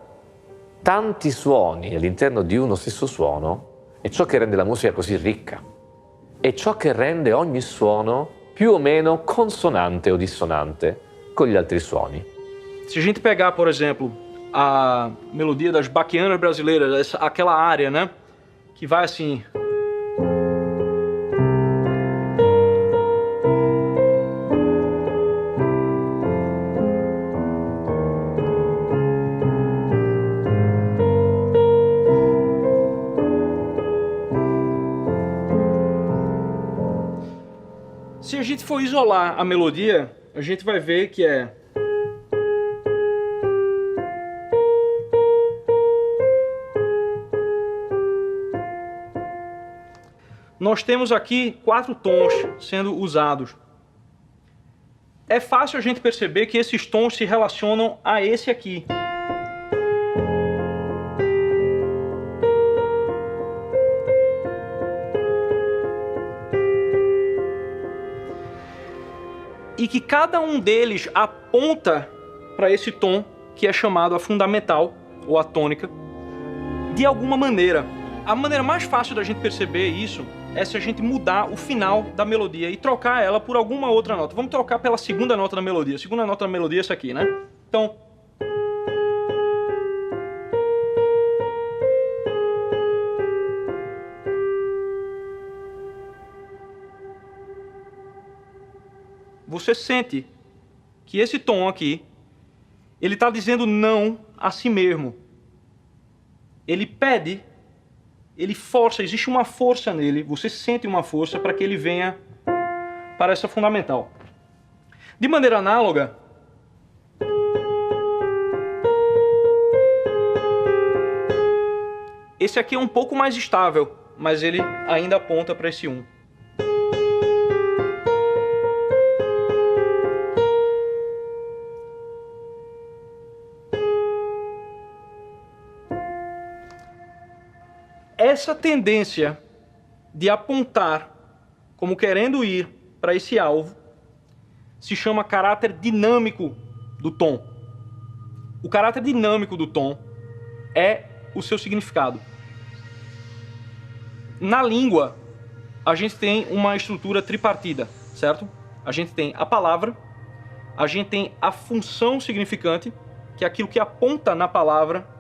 tanti suoni all'interno di uno stesso suono è ciò che rende la musica così ricca, è ciò che rende ogni suono più o meno consonante o dissonante com gli altri suoni. Se a gente pegar, por exemplo, a melodia das baquianas brasileiras, aquela área, né, que vai assim... Se a gente for isolar a melodia, a gente vai ver que é... Nós temos aqui 4 tons sendo usados. É fácil a gente perceber que esses tons se relacionam a esse aqui. E que cada um deles aponta para esse tom que é chamado a fundamental, ou a tônica, de alguma maneira. A maneira mais fácil da gente perceber isso é se a gente mudar o final da melodia e trocar ela por alguma outra nota. Vamos trocar pela segunda nota da melodia. A segunda nota da melodia é essa aqui, né? Então... você sente que esse tom aqui, ele está dizendo não a si mesmo. Ele pede, ele força, existe uma força nele, você sente uma força para que ele venha para essa fundamental. De maneira análoga, esse aqui é um pouco mais estável, mas ele ainda aponta para esse 1. Essa tendência de apontar como querendo ir para esse alvo se chama caráter dinâmico do tom. O caráter dinâmico do tom é o seu significado. Na língua, a gente tem uma estrutura tripartida, certo? A gente tem a palavra, a gente tem a função significante, que é aquilo que aponta na palavra,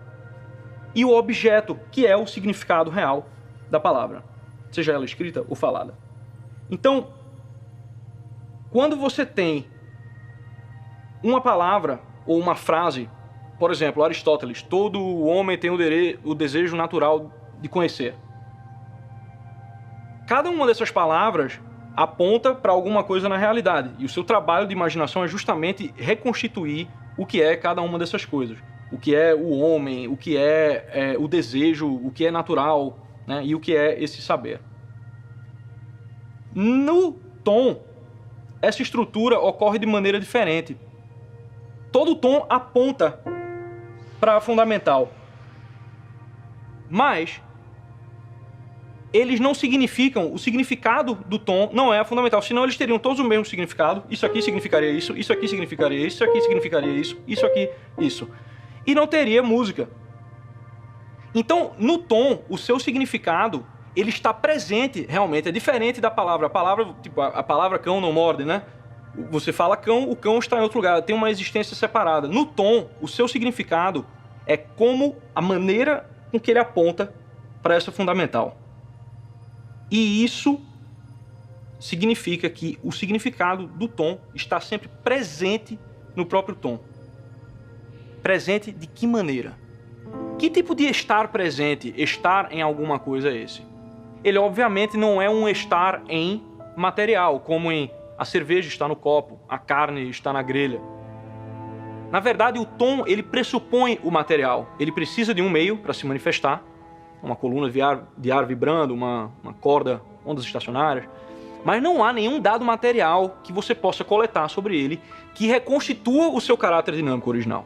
e o objeto, que é o significado real da palavra, seja ela escrita ou falada. Então, Quando você tem uma palavra ou uma frase, por exemplo, Aristóteles, todo homem tem o desejo natural de conhecer. Cada uma dessas palavras aponta para alguma coisa na realidade. E o seu trabalho de imaginação é justamente reconstituir o que é cada uma dessas coisas. O que é o homem, o que é o desejo, o que é natural, né? E o que é esse saber. No tom, essa estrutura ocorre de maneira diferente. Todo tom aponta para a fundamental. Mas eles não significam, o significado do tom não é a fundamental, senão eles teriam todos o mesmo significado. Isso aqui significaria isso, isso aqui significaria isso, isso aqui significaria isso aqui, isso. E não teria música. Então, no tom, o seu significado, ele está presente realmente, é diferente da palavra. A palavra, tipo, a palavra cão não morde, né? Você fala cão, o cão está em outro lugar, tem uma existência separada. No tom, o seu significado é como a maneira com que ele aponta para essa fundamental. E isso significa que o significado do tom está sempre presente no próprio tom. Presente de que maneira? Que tipo de estar presente, estar em alguma coisa é esse? Ele obviamente não é um estar em material, como em a cerveja está no copo, a carne está na grelha. Na verdade, o tom, ele pressupõe o material. Ele precisa de um meio para se manifestar, uma coluna de ar vibrando, uma corda, ondas estacionárias. Mas não há nenhum dado material que você possa coletar sobre ele que reconstitua o seu caráter dinâmico original.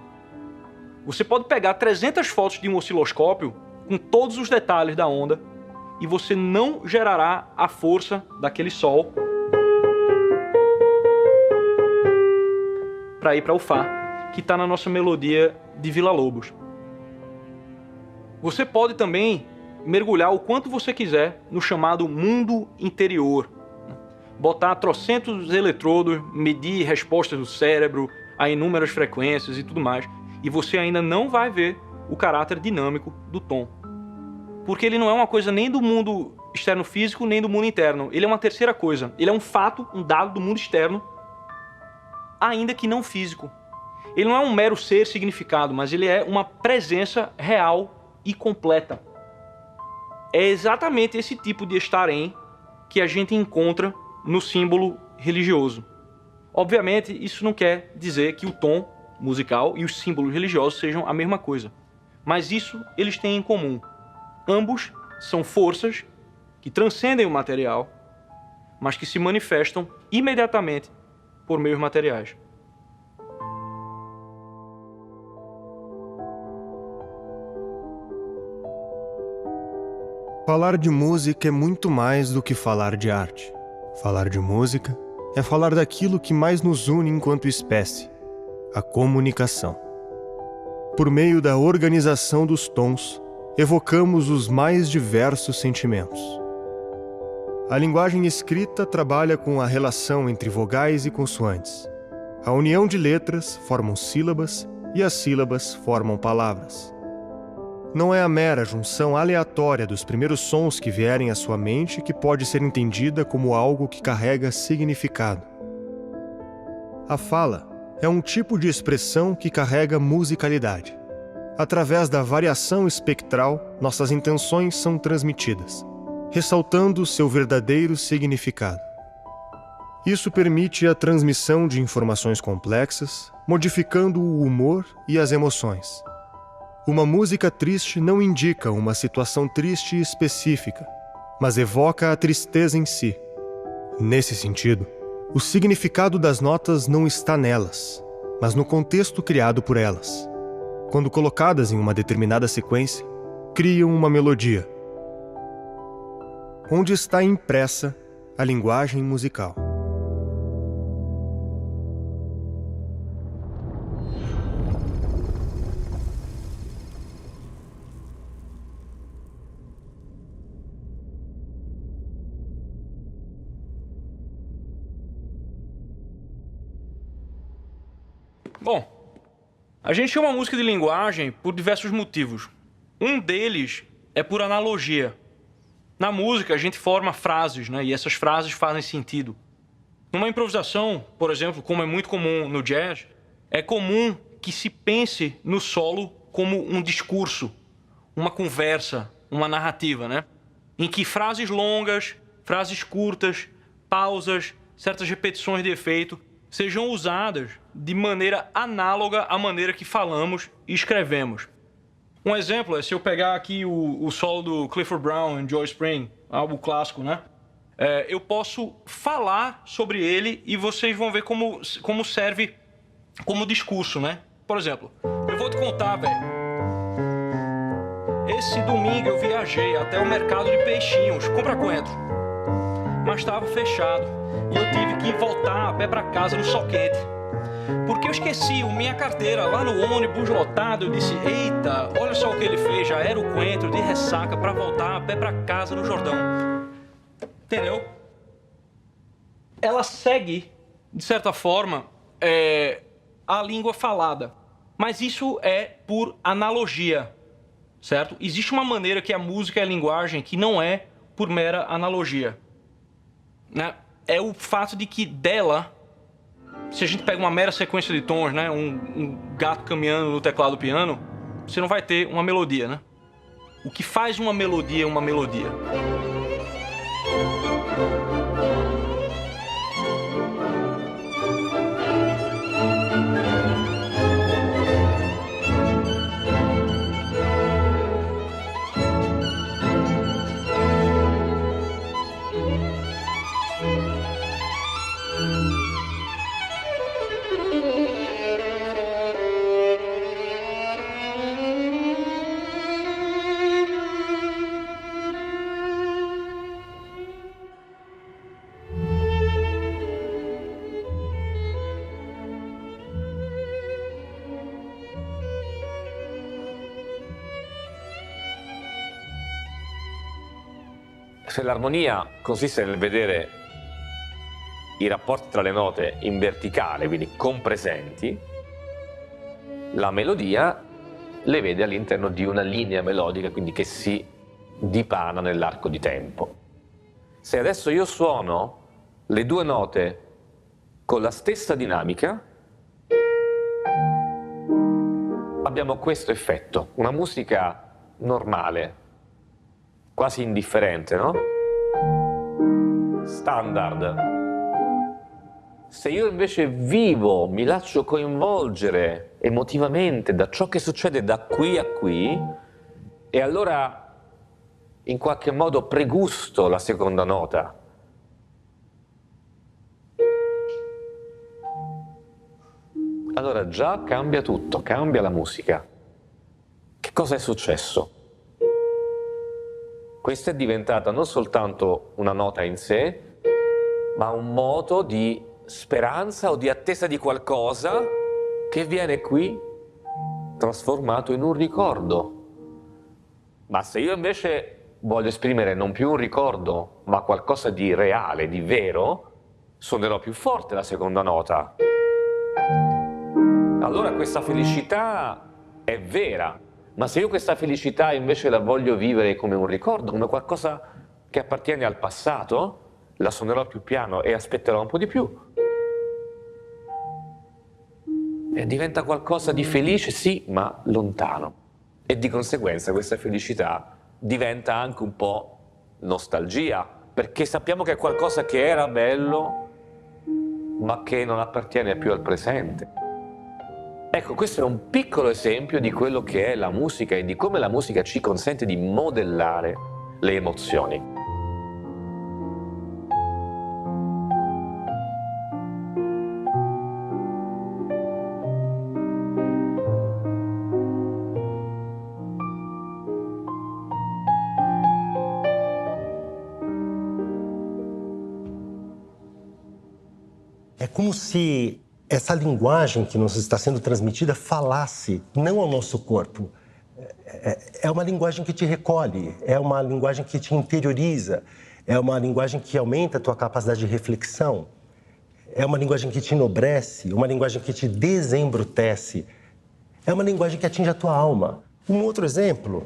Você pode pegar 300 fotos de um osciloscópio com todos os detalhes da onda e você não gerará a força daquele sol para ir para o Fá, que está na nossa melodia de Villa-Lobos. Você pode também mergulhar o quanto você quiser no chamado mundo interior. Botar trocentos eletrodos, medir respostas do cérebro a inúmeras frequências e tudo mais, e você ainda não vai ver o caráter dinâmico do tom. Porque ele não é uma coisa nem do mundo externo físico, nem do mundo interno. Ele é uma terceira coisa. Ele é um fato, um dado do mundo externo, ainda que não físico. Ele não é um mero ser significado, mas ele é uma presença real e completa. É exatamente esse tipo de estar em que a gente encontra no símbolo religioso. Obviamente, isso não quer dizer que o tom musical e os símbolos religiosos sejam a mesma coisa. Mas isso eles têm em comum. Ambos são forças que transcendem o material, mas que se manifestam imediatamente por meios materiais. Falar de música é muito mais do que falar de arte. Falar de música é falar daquilo que mais nos une enquanto espécie, a comunicação. Por meio da organização dos tons, evocamos os mais diversos sentimentos. A linguagem escrita trabalha com a relação entre vogais e consoantes. A união de letras formam sílabas e as sílabas formam palavras. Não é a mera junção aleatória dos primeiros sons que vierem à sua mente que pode ser entendida como algo que carrega significado. A fala é um tipo de expressão que carrega musicalidade. Através da variação espectral, nossas intenções são transmitidas, ressaltando seu verdadeiro significado. Isso permite a transmissão de informações complexas, modificando o humor e as emoções. Uma música triste não indica uma situação triste específica, mas evoca a tristeza em si. Nesse sentido, o significado das notas não está nelas, mas no contexto criado por elas. Quando colocadas em uma determinada sequência, criam uma melodia, onde está impressa a linguagem musical. Bom, a gente chama música de linguagem por diversos motivos. Um deles é por analogia. Na música, a gente forma frases, né? E essas frases fazem sentido. Numa improvisação, por exemplo, como é muito comum no jazz, é comum que se pense no solo como um discurso, uma conversa, uma narrativa, né? Em que frases longas, frases curtas, pausas, certas repetições de efeito sejam usadas de maneira análoga à maneira que falamos e escrevemos. Um exemplo é se eu pegar aqui o solo do Clifford Brown em Joy Spring, álbum clássico, né? Eu posso falar sobre ele e vocês vão ver como serve como discurso, né? Por exemplo, eu vou te contar, velho. Esse domingo eu viajei até o mercado de peixinhos, compra coentro, mas estava fechado e eu tive que voltar a pé para casa no sol quente. Porque eu esqueci minha carteira lá no ônibus lotado. Eu disse, eita, olha só o que ele fez, já era o coentro de ressaca para voltar a pé para casa no Jordão. Entendeu? Ela segue, de certa forma, a língua falada. Mas isso é por analogia, certo? Existe uma maneira que a música é a linguagem que não é por mera analogia, né? É o fato de que dela, se a gente pega uma mera sequência de tons, né? Um gato caminhando no teclado do piano, você não vai ter uma melodia, né? O que faz uma melodia é uma melodia. Se l'armonia consiste nel vedere i rapporti tra le note in verticale, quindi compresenti, la melodia le vede all'interno di una linea melodica, quindi che si dipana nell'arco di tempo. Se adesso io suono le due note con la stessa dinamica, abbiamo questo effetto, una musica normale, quasi indifferente, no? Standard. Se io invece vivo, mi lascio coinvolgere emotivamente da ciò che succede da qui a qui, e allora in qualche modo pregusto la seconda nota. Allora già cambia tutto, cambia la musica. Che cosa è successo? Questa è diventata non soltanto una nota in sé, ma un moto di speranza o di attesa di qualcosa che viene qui trasformato in un ricordo. Ma se io invece voglio esprimere non più un ricordo, ma qualcosa di reale, di vero, suonerò più forte la seconda nota. Allora questa felicità è vera. Ma se io questa felicità invece la voglio vivere come un ricordo, come qualcosa che appartiene al passato, la suonerò più piano e aspetterò un po' di più. E diventa qualcosa di felice, sì, ma lontano. E di conseguenza questa felicità diventa anche un po' nostalgia, perché sappiamo che è qualcosa che era bello, ma che non appartiene più al presente. Ecco, questo è un piccolo esempio di quello che è la musica e di come la musica ci consente di modellare le emozioni. É como se essa linguagem que nos está sendo transmitida falasse não ao nosso corpo. É uma linguagem que te recolhe, é uma linguagem que te interioriza, é uma linguagem que aumenta a tua capacidade de reflexão, é uma linguagem que te enobrece, uma linguagem que te desembrutece, é uma linguagem que atinge a tua alma. Um outro exemplo.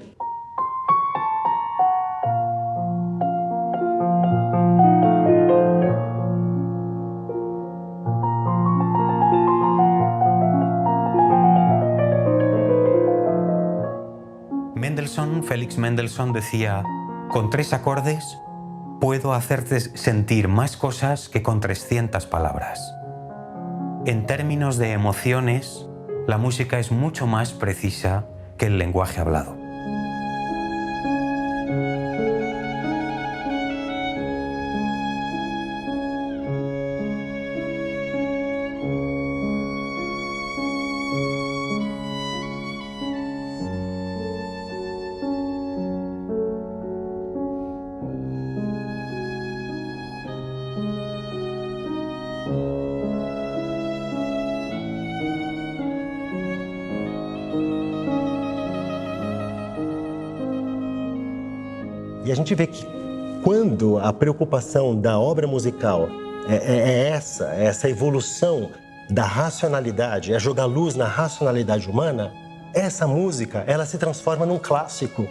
Mendelssohn, Félix Mendelssohn, decía: con 3 acordes puedo hacerte sentir más cosas que con 300 palabras. En términos de emociones, la música es mucho más precisa que el lenguaje hablado. E a gente vê que quando a preocupação da obra musical é essa evolução da racionalidade, é jogar luz na racionalidade humana, essa música, ela se transforma num clássico.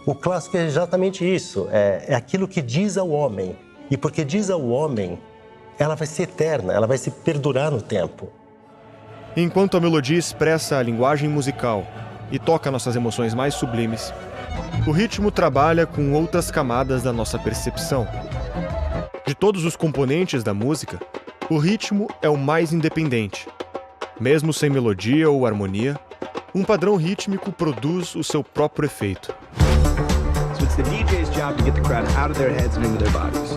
O clássico é exatamente isso, é aquilo que diz ao homem. E porque diz ao homem, ela vai ser eterna, ela vai se perdurar no tempo. Enquanto a melodia expressa a linguagem musical e toca nossas emoções mais sublimes, o ritmo trabalha com outras camadas da nossa percepção. De todos os componentes da música, o ritmo é o mais independente. Mesmo sem melodia ou harmonia, um padrão rítmico produz o seu próprio efeito. So it's the DJ's job to get the crowd out of their heads and into their bodies.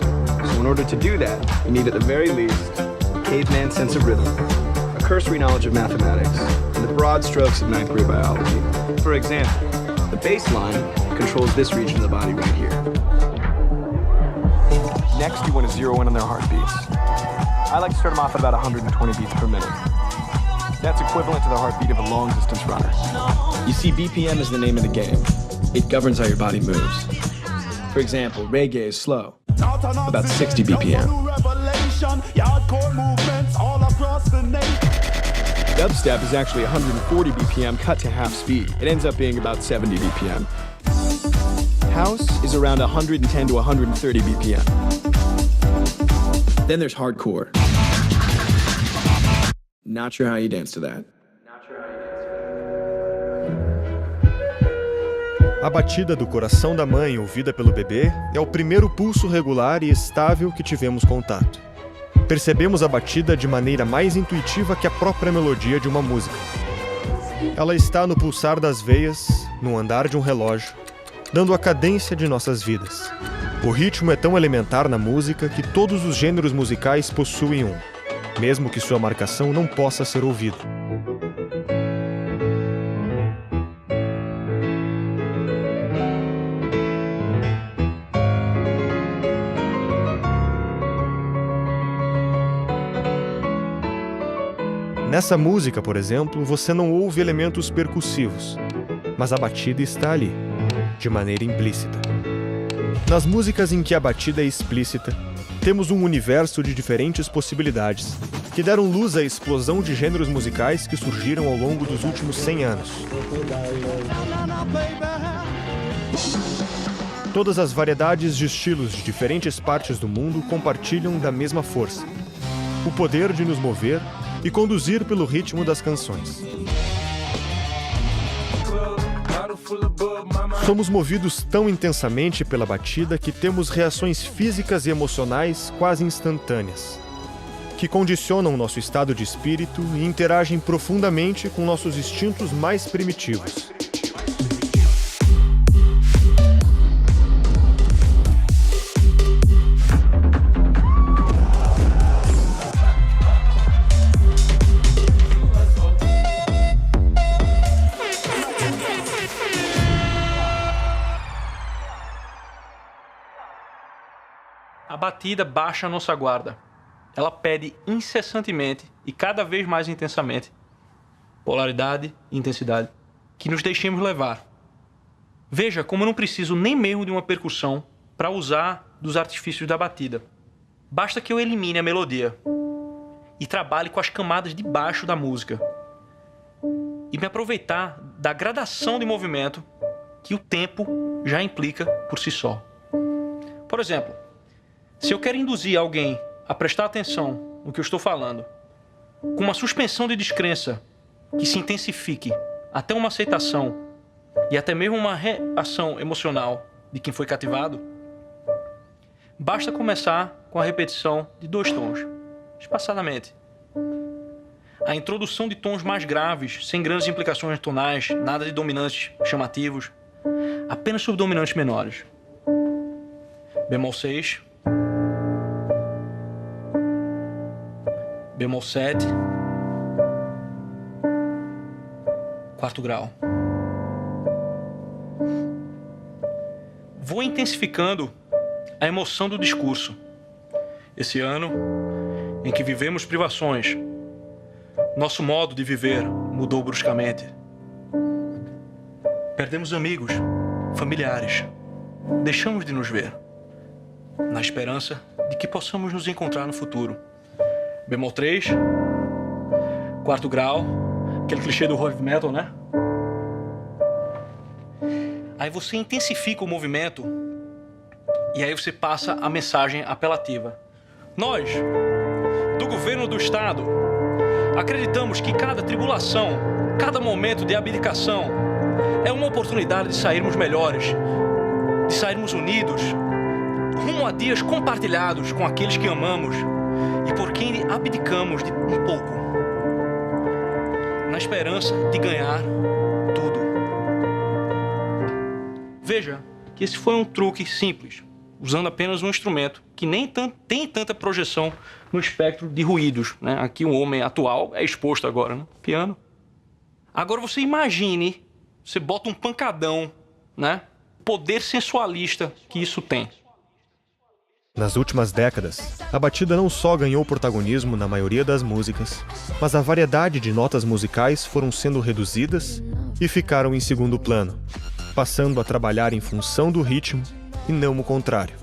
So in order to do that, you need at the very least a caveman sense of rhythm, a cursory knowledge of mathematics, and the broad strokes of 9th grade biology. For example, the bass line controls this region of the body right here. Next, you want to zero in on their heartbeats. I like to start them off at about 120 beats per minute. That's equivalent to the heartbeat of a long-distance runner. You see, BPM is the name of the game. It governs how your body moves. For example, reggae is slow, about 60 BPM. Dubstep is actually 140 BPM cut to half speed. It ends up being about 70 BPM. House is around 110 to 130 BPM. Then there's hardcore. Not sure how you dance to that. A batida do coração da mãe ouvida pelo bebê é o primeiro pulso regular e estável que tivemos contato. Percebemos a batida de maneira mais intuitiva que a própria melodia de uma música. Ela está no pulsar das veias, no andar de um relógio, dando a cadência de nossas vidas. O ritmo é tão elementar na música que todos os gêneros musicais possuem um, mesmo que sua marcação não possa ser ouvida. Nessa música, por exemplo, você não ouve elementos percussivos, mas a batida está ali, de maneira implícita. Nas músicas em que a batida é explícita, temos um universo de diferentes possibilidades que deram luz à explosão de gêneros musicais que surgiram ao longo dos últimos 100 anos. Todas as variedades de estilos de diferentes partes do mundo compartilham da mesma força, o poder de nos mover e conduzir pelo ritmo das canções. Somos movidos tão intensamente pela batida que temos reações físicas e emocionais quase instantâneas, que condicionam nosso estado de espírito e interagem profundamente com nossos instintos mais primitivos. A batida baixa a nossa guarda. Ela pede incessantemente e cada vez mais intensamente polaridade e intensidade, que nos deixemos levar. Veja como eu não preciso nem mesmo de uma percussão para usar dos artifícios da batida. Basta que eu elimine a melodia e trabalhe com as camadas de baixo da música e me aproveitar da gradação de movimento que o tempo já implica por si só. Por exemplo, se eu quero induzir alguém a prestar atenção no que eu estou falando, com uma suspensão de descrença que se intensifique até uma aceitação e até mesmo uma reação emocional de quem foi cativado, basta começar com a repetição de 2 tons, espaçadamente. A introdução de tons mais graves, sem grandes implicações tonais, nada de dominantes chamativos, apenas subdominantes menores. Bemol 6, bemol 7, 4º grau. Vou intensificando a emoção do discurso. Esse ano em que vivemos privações, nosso modo de viver mudou bruscamente. Perdemos amigos, familiares, deixamos de nos ver, na esperança de que possamos nos encontrar no futuro. Bemol 3, 4º grau, aquele clichê do heavy metal, né? Aí você intensifica o movimento e aí você passa a mensagem apelativa. Nós, do governo do Estado, acreditamos que cada tribulação, cada momento de abdicação é uma oportunidade de sairmos melhores, de sairmos unidos, rumo a dias compartilhados com aqueles que amamos e por quem abdicamos de um pouco, na esperança de ganhar tudo. Veja que esse foi um truque simples, usando apenas um instrumento que nem tem tanta projeção no espectro de ruídos, né? Aqui um homem atual é exposto agora, né? Piano. Agora você imagine, você bota um pancadão, né? Poder sensualista que isso tem. Nas últimas décadas, a batida não só ganhou protagonismo na maioria das músicas, mas a variedade de notas musicais foram sendo reduzidas e ficaram em segundo plano, passando a trabalhar em função do ritmo e não o contrário.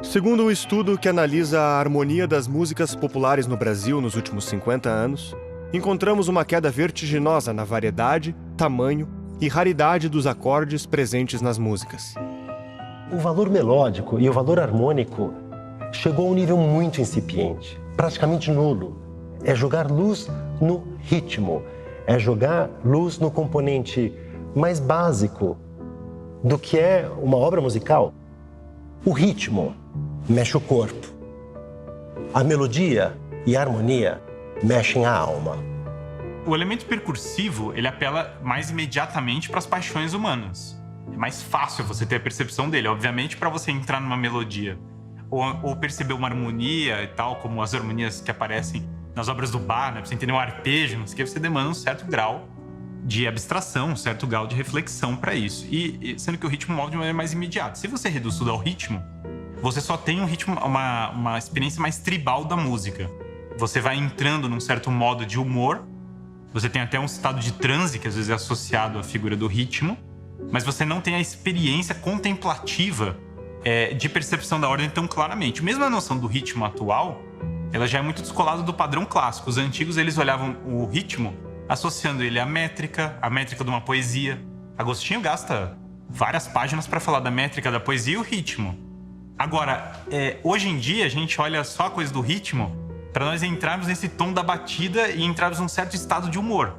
Segundo um estudo que analisa a harmonia das músicas populares no Brasil nos últimos 50 anos, encontramos uma queda vertiginosa na variedade, tamanho e raridade dos acordes presentes nas músicas. O valor melódico e o valor harmônico chegou a um nível muito incipiente, praticamente nulo. É jogar luz no ritmo, é jogar luz no componente mais básico do que é uma obra musical. O ritmo mexe o corpo. A melodia e a harmonia mexem a alma. O elemento percursivo, ele apela mais imediatamente para as paixões humanas. É mais fácil você ter a percepção dele, obviamente, para você entrar numa melodia ou perceber uma harmonia e tal, como as harmonias que aparecem nas obras do Bach, né? Pra você entender um arpejo, não sei o que, você demanda um certo grau de abstração, um certo grau de reflexão para isso. E sendo que o ritmo move de maneira mais imediata. Se você reduz tudo ao ritmo, você só tem um ritmo, uma experiência mais tribal da música. Você vai entrando num certo modo de humor, você tem até um estado de transe, que às vezes é associado à figura do ritmo, mas você não tem a experiência contemplativa de percepção da ordem tão claramente. Mesmo a noção do ritmo atual, ela já é muito descolada do padrão clássico. Os antigos, eles olhavam o ritmo associando ele à métrica de uma poesia. Agostinho gasta várias páginas para falar da métrica da poesia e o ritmo. Agora, hoje em dia, a gente olha só a coisa do ritmo para nós entrarmos nesse tom da batida e entrarmos num certo estado de humor.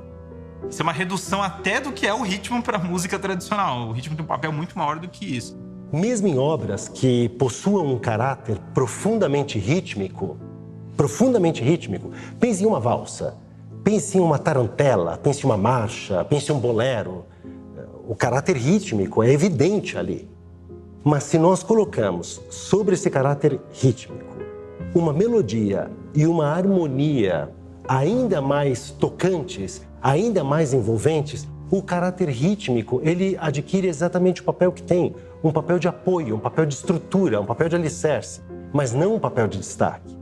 Isso é uma redução até do que é o ritmo para a música tradicional. O ritmo tem um papel muito maior do que isso. Mesmo em obras que possuam um caráter profundamente rítmico, pense em uma valsa, pense em uma tarantela, pense em uma marcha, pense em um bolero. O caráter rítmico é evidente ali. Mas se nós colocamos sobre esse caráter rítmico uma melodia e uma harmonia ainda mais tocantes, ainda mais envolventes, o caráter rítmico, ele adquire exatamente o papel que tem, um papel de apoio, um papel de estrutura, um papel de alicerce, mas não um papel de destaque.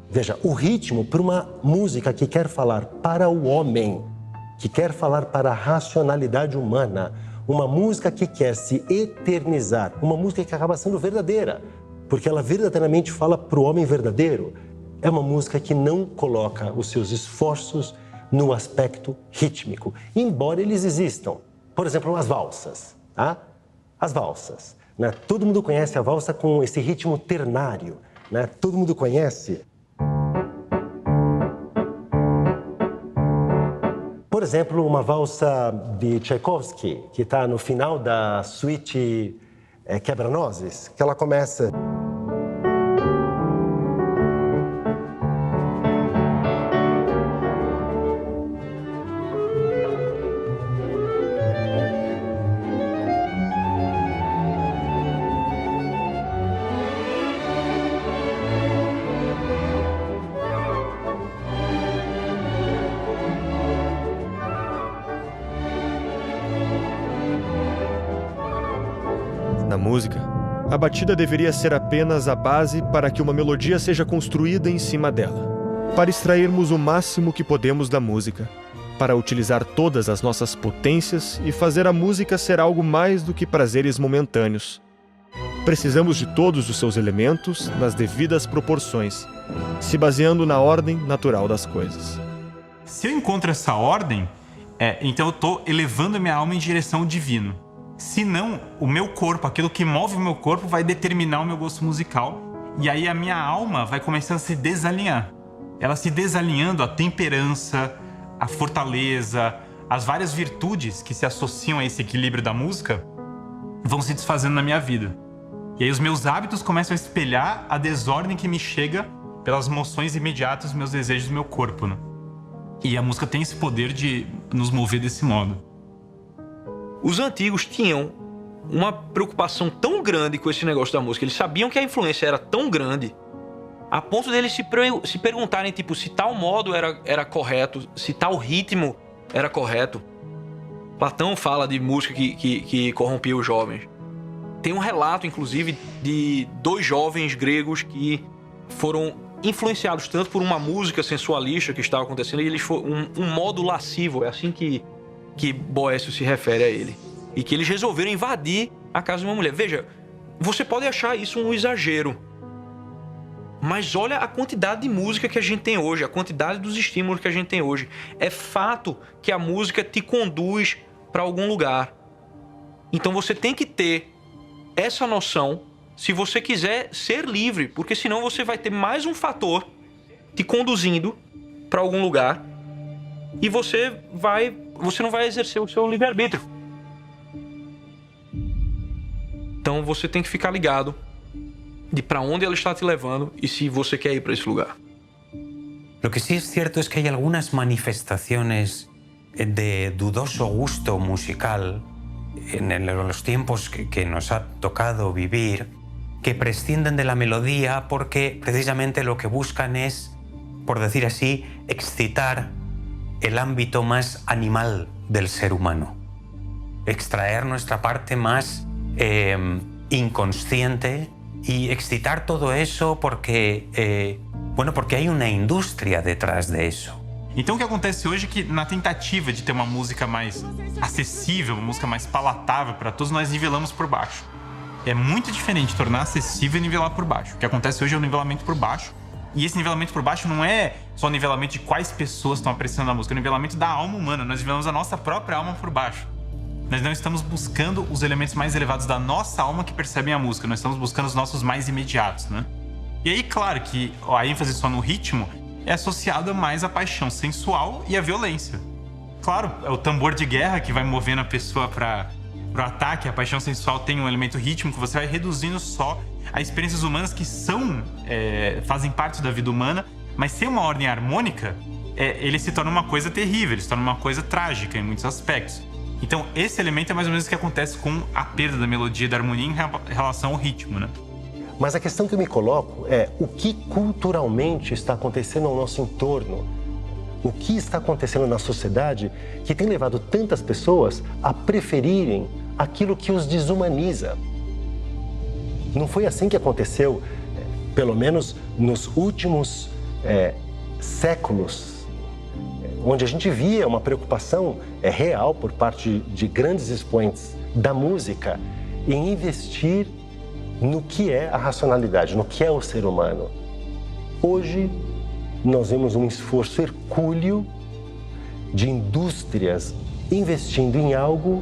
Veja, o ritmo para uma música que quer falar para o homem, que quer falar para a racionalidade humana, uma música que quer se eternizar, uma música que acaba sendo verdadeira, porque ela verdadeiramente fala para o homem verdadeiro, é uma música que não coloca os seus esforços no aspecto rítmico, embora eles existam. Por exemplo, as valsas. Tá? As valsas. Né? Todo mundo conhece a valsa com esse ritmo ternário. Né? Todo mundo conhece. Por Por exemplo, uma valsa de Tchaikovsky, que está no final da suíte Quebra-Nozes, que ela começa... Na música, a batida deveria ser apenas a base para que uma melodia seja construída em cima dela, para extrairmos o máximo que podemos da música, para utilizar todas as nossas potências e fazer a música ser algo mais do que prazeres momentâneos. Precisamos de todos os seus elementos nas devidas proporções, se baseando na ordem natural das coisas. Se eu encontro essa ordem, então eu estou elevando a minha alma em direção ao divino. Se não, o meu corpo, aquilo que move o meu corpo, vai determinar o meu gosto musical. E aí a minha alma vai começando a se desalinhar. Ela se desalinhando, a temperança, a fortaleza, as várias virtudes que se associam a esse equilíbrio da música vão se desfazendo na minha vida. E aí os meus hábitos começam a espelhar a desordem que me chega pelas emoções imediatas dos meus desejos do meu corpo, né? E a música tem esse poder de nos mover desse modo. Os antigos tinham uma preocupação tão grande com esse negócio da música. Eles sabiam que a influência era tão grande a ponto deles se perguntarem, tipo, se tal modo era correto, se tal ritmo era correto. Platão fala de música que corrompia os jovens. Tem um relato, inclusive, de 2 jovens gregos que foram influenciados tanto por uma música sensualista que estava acontecendo, e eles foram um modo lascivo, é assim que Boécio se refere a ele. E que eles resolveram invadir a casa de uma mulher. Veja, você pode achar isso um exagero, mas olha a quantidade de música que a gente tem hoje, a quantidade dos estímulos que a gente tem hoje. É fato que a música te conduz para algum lugar. Então você tem que ter essa noção se você quiser ser livre, porque senão você vai ter mais um fator te conduzindo para algum lugar e você não vai exercer o seu livre-arbítrio. Então você tem que ficar ligado de para onde ela está te levando e si você quer ir para esse lugar. Lo que sí es cierto es que hay algunas manifestaciones de dudoso gusto musical en los tiempos que nos ha tocado vivir, que prescinden de la melodía porque precisamente lo que buscan es, por decir así, excitar el ámbito más animal del ser humano, extraer nuestra parte más inconsciente y excitar todo eso porque hay una indústria detrás de eso. Então o que acontece hoje é que na tentativa de ter uma música mais acessível, uma música mais palatável para todos, nós nivelamos por baixo. É muito diferente tornar acessível e nivelar por baixo. O que acontece hoje é o nivelamento por baixo. E esse nivelamento por baixo não é só o nivelamento de quais pessoas estão apreciando a música, é o nivelamento da alma humana. Nós nivelamos a nossa própria alma por baixo. Nós não estamos buscando os elementos mais elevados da nossa alma que percebem a música, nós estamos buscando os nossos mais imediatos, né? E aí, claro que a ênfase só no ritmo é associada mais à paixão sensual e à violência. Claro, é o tambor de guerra que vai movendo a pessoa para o ataque, a paixão sensual tem um elemento rítmico, você vai reduzindo só as experiências humanas que fazem parte da vida humana, mas sem uma ordem harmônica, ele se torna uma coisa terrível, ele se torna uma coisa trágica em muitos aspectos. Então, esse elemento é mais ou menos o que acontece com a perda da melodia e da harmonia em relação ao ritmo, né? Mas a questão que eu me coloco é o que culturalmente está acontecendo ao nosso entorno. O que está acontecendo na sociedade que tem levado tantas pessoas a preferirem aquilo que os desumaniza. Não foi assim que aconteceu, pelo menos nos últimos séculos, onde a gente via uma preocupação real por parte de grandes expoentes da música em investir no que é a racionalidade, no que é o ser humano. Hoje, nós vemos um esforço hercúleo de indústrias investindo em algo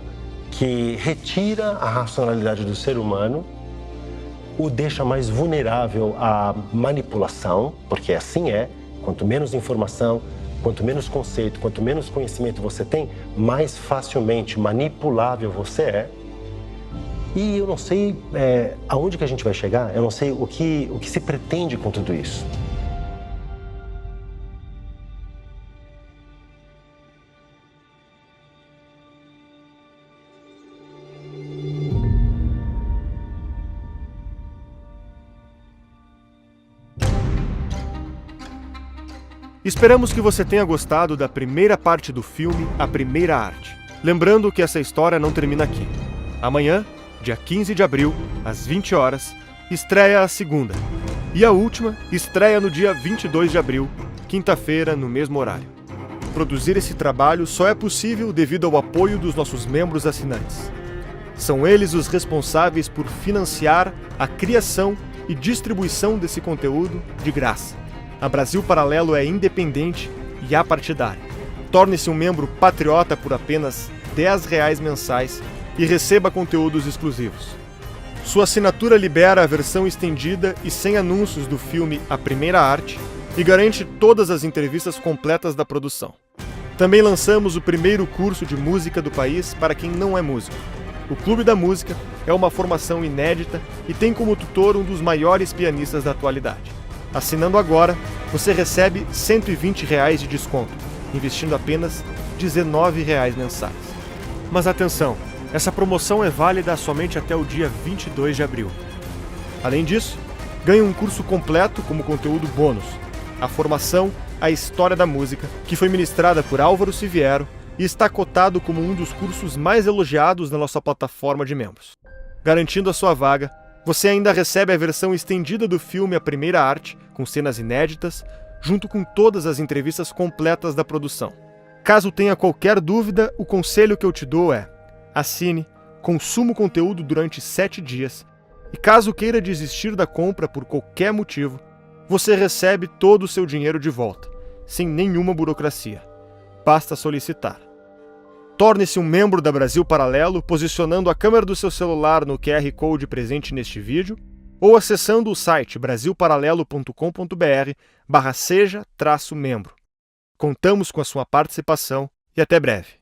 que retira a racionalidade do ser humano, o deixa mais vulnerável à manipulação, porque assim quanto menos informação, Quanto menos conceito, quanto menos conhecimento você tem, mais facilmente manipulável você é. E eu não sei aonde que a gente vai chegar, eu não sei o que se pretende com tudo isso. Esperamos que você tenha gostado da primeira parte do filme A Primeira Arte. Lembrando que essa história não termina aqui. Amanhã, dia 15 de abril, às 20 horas, estreia a segunda. E a última estreia no dia 22 de abril, quinta-feira, no mesmo horário. Produzir esse trabalho só é possível devido ao apoio dos nossos membros assinantes. São eles os responsáveis por financiar a criação e distribuição desse conteúdo de graça. A Brasil Paralelo é independente e apartidária. Torne-se um membro patriota por apenas R$10 mensais e receba conteúdos exclusivos. Sua assinatura libera a versão estendida e sem anúncios do filme A Primeira Arte e garante todas as entrevistas completas da produção. Também lançamos o primeiro curso de música do país para quem não é músico. O Clube da Música é uma formação inédita e tem como tutor um dos maiores pianistas da atualidade. Assinando agora, você recebe R$120 de desconto, investindo apenas R$19 mensais. Mas atenção, essa promoção é válida somente até o dia 22 de abril. Além disso, ganhe um curso completo como conteúdo bônus, a formação A História da Música, que foi ministrada por Álvaro Siviero e está cotado como um dos cursos mais elogiados na nossa plataforma de membros. Garantindo a sua vaga, você ainda recebe a versão estendida do filme A Primeira Arte, com cenas inéditas, junto com todas as entrevistas completas da produção. Caso tenha qualquer dúvida, o conselho que eu te dou é: assine, consuma o conteúdo durante 7 dias, e caso queira desistir da compra por qualquer motivo, você recebe todo o seu dinheiro de volta, sem nenhuma burocracia. Basta solicitar. Torne-se um membro da Brasil Paralelo posicionando a câmera do seu celular no QR Code presente neste vídeo ou acessando o site brasilparalelo.com.br/seja-membro. Contamos com a sua participação e até breve.